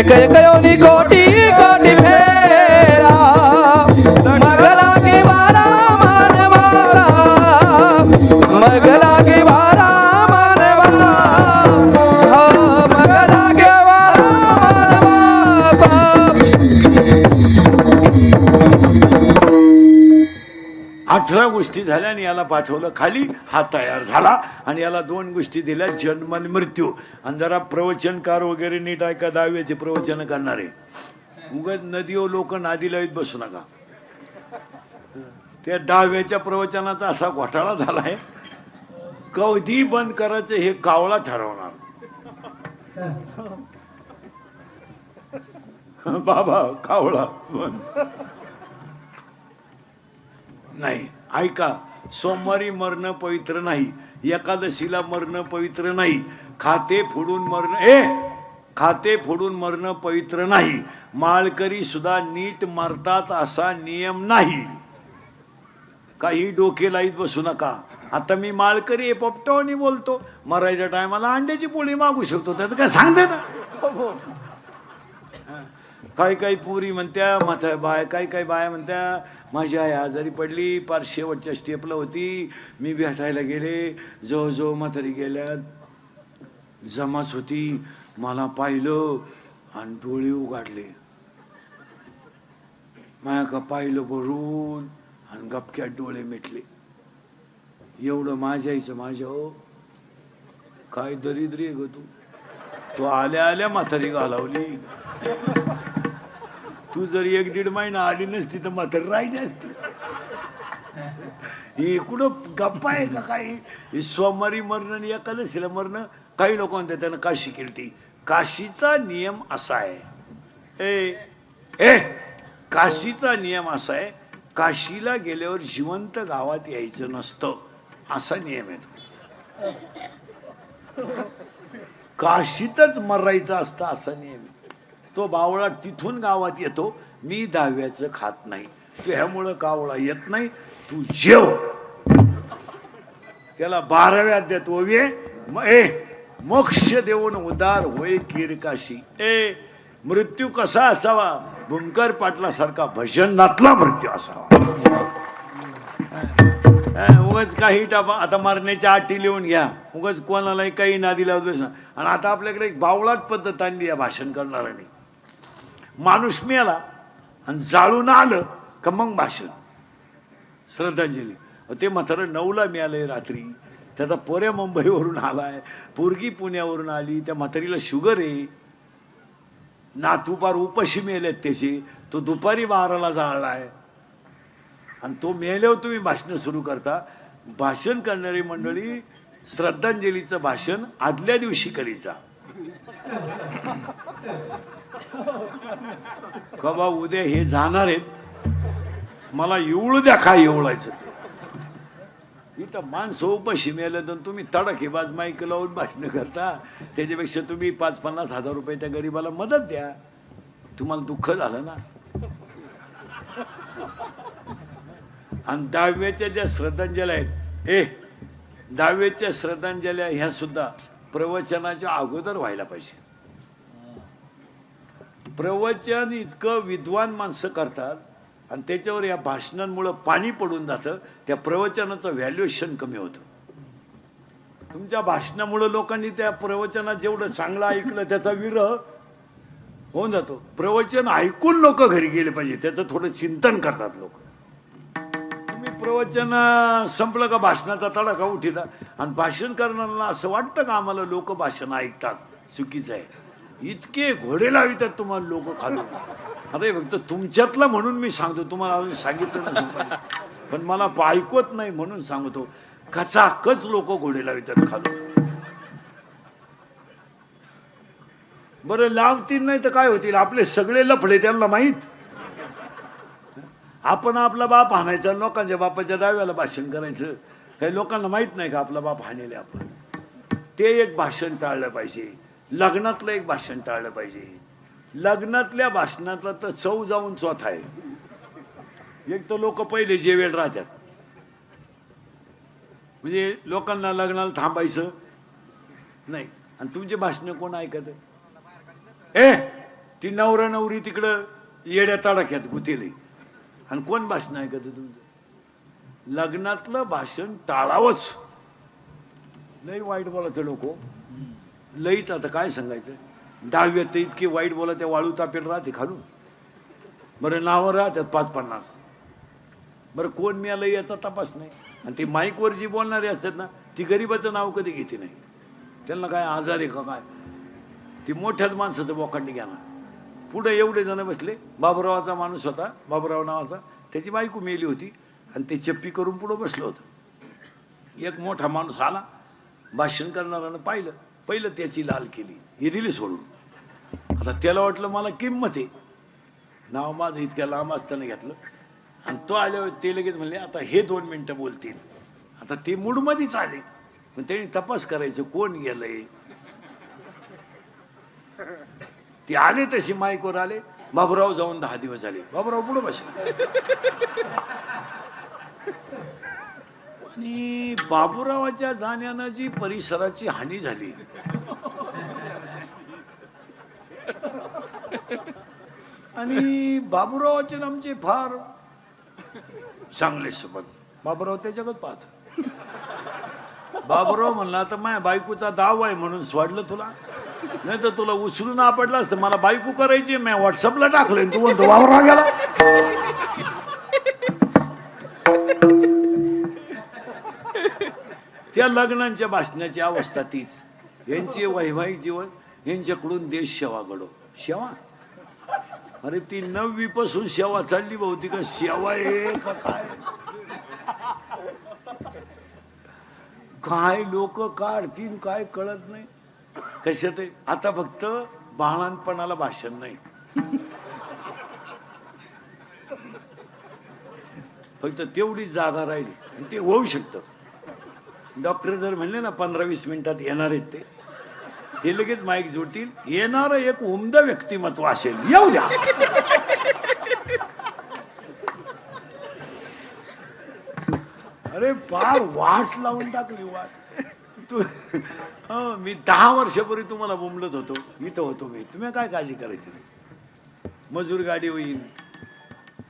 एक एक योनी कोटी कोटी फेरा मग लागे वारा मानवारा मग लागे वारा मानवा मग लागे वारा मानवा 18 गोष्टी झाल्या आणि याला पाठवलं खाली. हा तयार झाला आणि याला 2 गोष्टी दिल्या, जन्म आणि मृत्यू. आणि जरा प्रवचनकार वगैरे नीट ऐका, 10वीचे प्रवचन करणारे उगाच नदीवर लोक नादी लावीत बसू नका. त्या 10व्याच्या प्रवचनाचा असा घोटाळा झालाय, कधी बंद करायचं हे कावळा ठरवणार. बाबा कावळा बंद नाही. ऐका, सोमवारी मरण पवित्र नाही, एकादशीला मरण पवित्र नाही, खाते फोडून मरण पवित्र नाही, माळकरी सुद्धा नीट मरतात असा नियम नाही. काही डोके लाईत बसू नका. आता मी माळकरी आहे, पोपटावानी बोलतो, मरायच्या टायमाला अंड्याची पोळी मागू शकतो, त्याचं काय सांगते ना. काही पुरी म्हणत्या म्हाताऱ्या बाय, काही बाया म्हणत्या माझी आई आजारी पडली, पार शेवटच्या स्टेपला होती, मी भेटायला गेले, जवळजवळ म्हातारी गेल्या, जमाच होती, मला पाहिलं आणि डोळे उघडले. माया का पाहिलं भरून आणि गपक्यात डोळे मिटले. एवढं माझ्या आईचं माझ्या. हो काय दरिद्री आहे ग तू आल्या आल्या म्हातारी घालवली. तू जर 1-1.5 महिना आली नसती तर म्हातारी राहिली असती. हे कुठं गप्पा आहे का काही? सोमवारी मरण आणि एकादशीला मरण. काही लोक म्हणतात त्यानं काशी केली. काशीचा नियम असा आहे, काशीचा नियम असा आहे, काशीला गेल्यावर जिवंत गावात यायचं नसतं, असा नियम आहे तो. काशीतच मरायचं असतं असा नियम आहे. तो बावळा तिथून गावात येतो. मी 10व्याचं खात नाही, तुझ्यामुळं कावळा येत नाही, तू जेव. त्याला 12व्या अध्यात ओवे मोक्ष देऊन उदार होय कीरकाशी. मृत्यू कसा असावा? भूमकर पाटलासारखा भजनातला मृत्यू असावा. उगाच काही टापा आता मारण्याच्या आटी लिहून घ्या, उगाच कोणालाही काही नादी लावत बसा. आणि आता आपल्याकडे एक बावळाट पद्धत आणली या भाषण करणाऱ्यांनी. माणूस मिळाला आणि जाळून आलं का मग भाषण, श्रद्धांजली. ते म्हातारं 9ला मिळालंय रात्री, त्याचा पोऱ्या मुंबईवरून आलाय, पोरगी पुण्यावरून आली, त्या म्हातारीला शुगर आहे, नातू पार उपाशी मेलेत त्याचे, तो दुपारी 12ला जाळलाय आणि तो मेल्यावर तुम्ही भाषण सुरू करता. भाषण करणारी मंडळी श्रद्धांजलीचं भाषण आदल्या दिवशी करीचा. का बा उद्या हे जाणार आहेत, मला एवढं द्या काय एवढायचं. इथं माणसं उपाशी मेलं तर तुम्ही तडकेबाज माईक लावून भाषण करता. त्याच्यापेक्षा तुम्ही 5-50 हजार रुपये त्या गरीबाला मदत द्या. तुम्हाला दुःख झालं ना. आणि 10व्याच्या ज्या श्रद्धांजल्या आहेत, 10व्याच्या श्रद्धांजल्या ह्या सुद्धा प्रवचनाच्या अगोदर व्हायला पाहिजे. प्रवचन इतकं विद्वान माणसं करतात आणि त्याच्यावर या भाषणांमुळं पाणी पडून जातं, त्या प्रवचनाचं व्हॅल्युएशन कमी होतं. तुमच्या भाषणामुळं लोकांनी त्या प्रवचनात जेवढं चांगलं ऐकलं त्याचा विरह होऊन जातो. प्रवचन ऐकून लोक घरी गेले पाहिजे, त्याचं थोडं चिंतन करतात लोक. तुम्ही प्रवचन संपलं का भाषणाचा तडाखा उठीता आणि भाषण करणाऱ्यांना असं वाटतं का आम्हाला लोक भाषण ऐकतात. चुकीचं आहे. इतके घोडे लावितात तुम्हाला लोक खालून. आता हे फक्त तुमच्यातला म्हणून मी सांगतो, तुम्हाला अजून सांगितलं नसेल पण मला ऐकवत नाही म्हणून सांगतो. कचाकच लोक घोडे लावितात खालून. बरं लावतील नाही तर काय होतील? आपले सगळे लफडे त्यांना माहीत. आपण आपला बाप हाणायचा, लोकांच्या बापाच्या दाव्याला भाषण करायचं. काही लोकांना माहित नाही का आपला बाप हाणेले आपण. ते एक भाषण टाळलं पाहिजे. लग्नातलं एक भाषण टाळलं पाहिजे. लग्नातल्या भाषणातला तर चव जाऊन चौथा आहे. एक तर लोक पहिले जेवेल राहतात, म्हणजे लोकांना लग्नाला थांबायचं नाही. आणि तुमचे भाषण कोण ऐकत? ती नवरा नवरी तिकडं येड्या तडाख्यात गुतेले आणि कोण भाषण ऐकत तुमचं? लग्नातलं भाषण टाळावंच. लई वाईट बोलायचं लोक, लईच. आता काय सांगायचं, 10वीत इतकी वाईट बोला त्या वाळू तापेल राहते खालून. बरं नावं राहतात 5-50. बरं कोण मिळालं याचा तपास नाही. आणि ती माईकवर जी बोलणारी असतात ना, ती गरीबाचं नाव कधी घेते नाही. त्यांना काय आजार आहे का काय, ती मोठ्याच माणसाचं बोकांडी घेणार. पुढे एवढे जण बसले. बाबुरावाचा माणूस होता, बाबुराव नावाचा, त्याची बायको मेली होती आणि ते चप्पी करून पुढं बसलं होतं. एक मोठा माणूस आला, भाषण करणाऱ्यानं पाहिलं, पहिलं त्याची लाल केली, ही दिली सोडून. आता त्याला वाटलं मला किंमत आहे, नाव माझं इतक्या लांब असताना घेतलं. आणि तो आल्यावर ते लगेच म्हणले आता हे 2 मिनिटं बोलतील. आता ते मूडमध्येच आले, पण त्यांनी तपास करायचं कोण गेलंय. ते आले तशी माईकवर आले. बाबुराव जाऊन 10 दिवस झाले. बाबुराव पुढे बसले आणि बाबुरावाच्या जाण्यानं जी परिसराची हानी झाली, आणि बाबुरावाचे आमचे फार चांगले संबंध. बाबुराव त्या जगात पाहत. बाबुराव म्हणला आता माझ्या बायकोचा दाव आहे म्हणून सोडलं तुला, नाही तर तुला उचलून आपडला असतं. मला बायको करायची, मी व्हॉट्सअपला टाकलं, तू म्हणतो बाबुराव गेला. त्या लग्नांच्या भाषणाची अवस्था तीच. यांचे वैवाहिक जीवन, यांच्याकडून देश सेवा घडो. सेवा, अरे ती 9वी पासून सेवा चालली बहुती का सेवा आहे का काय. काय लोक काढतील काय कळत नाही कशात. आता फक्त बाळांपणाला भाषण नाही, फक्त तेवढी जागा राहिली. ते होऊ शकतं. डॉक्टर जर म्हणले ना 15-20 मिनिटात येणार आहेत ते, हे लगेच माईक जोडतील. येणारं एक उमद व्यक्तिमत्व असेल, येऊ द्या. अरे फार वाट लावून टाकली वाट. तू मी 10 वर्षापूर्वी तुम्हाला बोंबलत होतो, इथं होतो मी, तुम्ही काय काळजी करायची नाही. मजूर गाडी होईल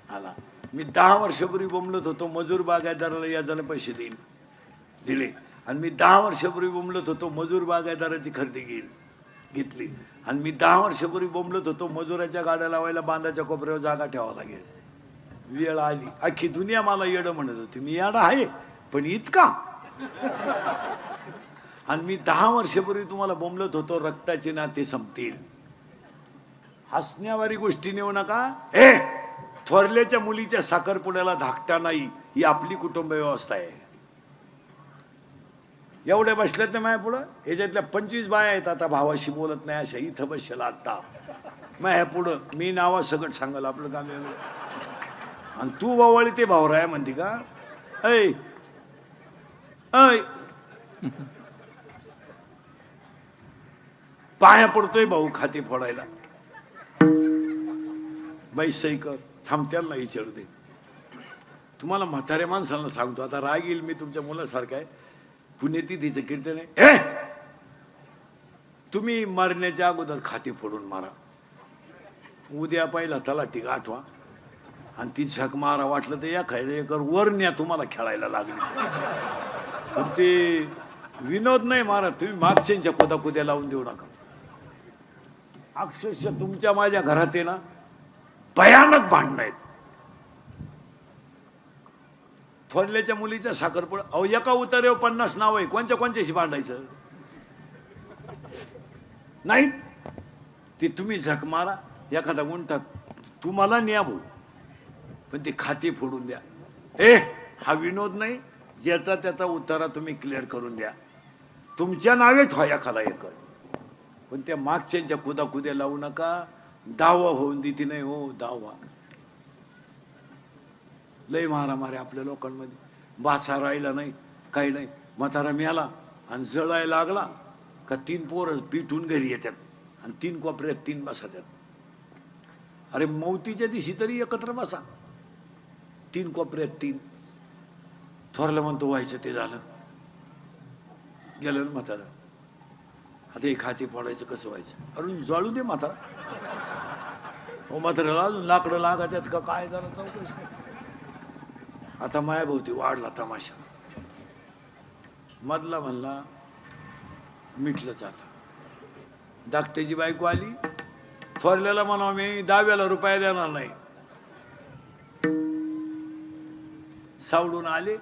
आला. मी 10 वर्षापूर्वी बोंबलत होतो मजूर बागायतदाराला याजाने पैसे देईल, दिले. आणि मी 10 वर्षापूर्वी बोंबलत होतो मजूर बागायतदाराची खरेदी घेतली. आणि मी 10 वर्षापूर्वी बोंबलत होतो मजुराच्या गाड्या लावायला बांधाच्या कोपऱ्यावर जागा ठेवावं लागेल. वेळ आली, अख्खी दुनिया मला येडं म्हणत होती. मी येडा आहे पण इतका. आणि मी 10 वर्षापूर्वी तुम्हाला बोंबलत होतो रक्ताचे नाते संपतील. हसण्यावारी गोष्टी नेऊ नका. थोरल्याच्या मुलीच्या साखरपुड्याला धाकटा नाही, ही आपली कुटुंब व्यवस्था आहे. एवढ्या बसल्यात ना माझ्या पुढं, याच्यातल्या 25 बाया आहेत आता भावाशी बोलत नाही अशा इथं बसला आता माझ्या पुढं. मी नावा सगळं सांगल, आपलं काम वेगळं. आणि तू बावळी ते भावराय म्हणते का. ऐ ऐ पाया पडतोय भाऊ खाते फोडायला. बाई सही कर, थांबत्याला विचारू दे. तुम्हाला म्हाताऱ्या माणसाला सांगतो, आता राग येईल, मी तुमच्या मुलासारखा आहे. पुण्याती तिचं कीर्तन आहे, तुम्ही मरण्याच्या अगोदर खाते फोडून मारा. उद्या पहिला तलाठी आठवा आणि ती झक मारा. वाटलं तर एखादं एकर वरण्या तुम्हाला खेळायला लागली. पण ते विनोद नाही मारा, तुम्ही मागच्यांच्या कुद्या लावून देऊ नका. अक्षरशः तुमच्या माझ्या घरात आहे ना भयानक भांडणं आहेत. थोरल्याच्या मुलीच्या साखरपुडा, अहो एका उतार्यावर 50 नाव आहे, कोणच्याशी भांडायचं नाही. ते तुम्ही झक मारा, एखादा गुंठा तुम्हाला न्या भाऊ, पण ते खाते फोडून द्या. हा विनोद नाही, ज्याचा त्याचा उतारा तुम्ही क्लिअर करून द्या. तुमच्या नावे ठेवा एखादा एकर, पण त्या मागच्यांच्या कुद्या लावू नका. दावा होऊन देते नाही हो, दावा लय मारामारी आपल्या लोकांमध्ये. बाचा राहिला नाही, काही नाही. म्हातारा मिळाला आणि जळायला लागला का 3 पोरं पिठून घरी येतात आणि 3 कोपऱ्यात 3 बसतात. अरे मौतीच्या दिवशी तरी एकत्र बसा, 3 कोपऱ्यात 3. थोरलं म्हणतो व्हायचं ते झालं, गेलं ना म्हातारा. आता हे खाते फोडायचं कसं व्हायचं. अरे जाळू दे म्हातारा. हो मात्र अजून लाकडं लागत का काय जरा चौकशी. आता मायाभोवती वाढला तमाशा. मधला म्हणला मिटलंच आता. धाकट्याची बायको आली. थोरल्याला म्हणा मी 10 रुपये देणार नाही. सावडून आले.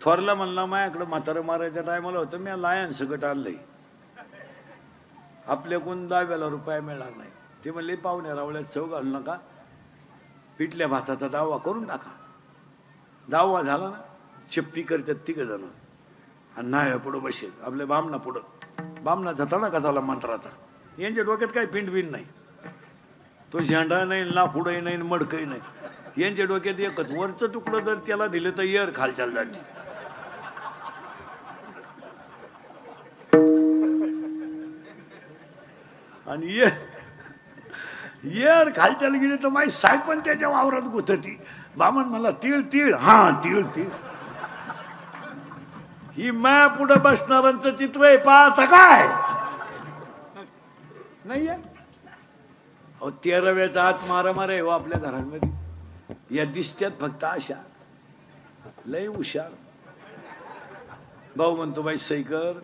थोरला म्हणला माझ्याकडे म्हातारं मारायच्या टायमाला होतं मी लायन सगट आणलंय आपल्याकडून 10 रुपये मिळणार नाही. ते म्हणले पाहुण्या रावळ्यात चव घालू नका पिठल्या भाताचा दावा करून टाका. दावा झाला ना चिप्पी करतात 3 जण आणि नाही पुढं बसेल आपल्या बामणा पुढं. बामणाचा तडा झाला मंत्राचा. यांच्या डोक्यात काही पिंड नाही. तो झेंडा नाही ना पुढंही नाही मडकही नाही. यांच्या डोक्यात एकच वरचं तुकडं जर त्याला दिलं तर येर खालच्याला जाते. आणि येर खालच्याला गेली तर माझी साहेब पण त्याच्या वावरात गुथती. बामण मला तीळ तीळ हा तीळ तीळ. ही माया पुढे बसणाऱ्यांचं चित्र आहे पाहता काय नाहीये. अहो 13व्याचा आत मारामार आहे हो आपल्या घरांमध्ये. या दिसत्यात फक्त अशा लय हुशार. भाऊ म्हणतो बाई सही कर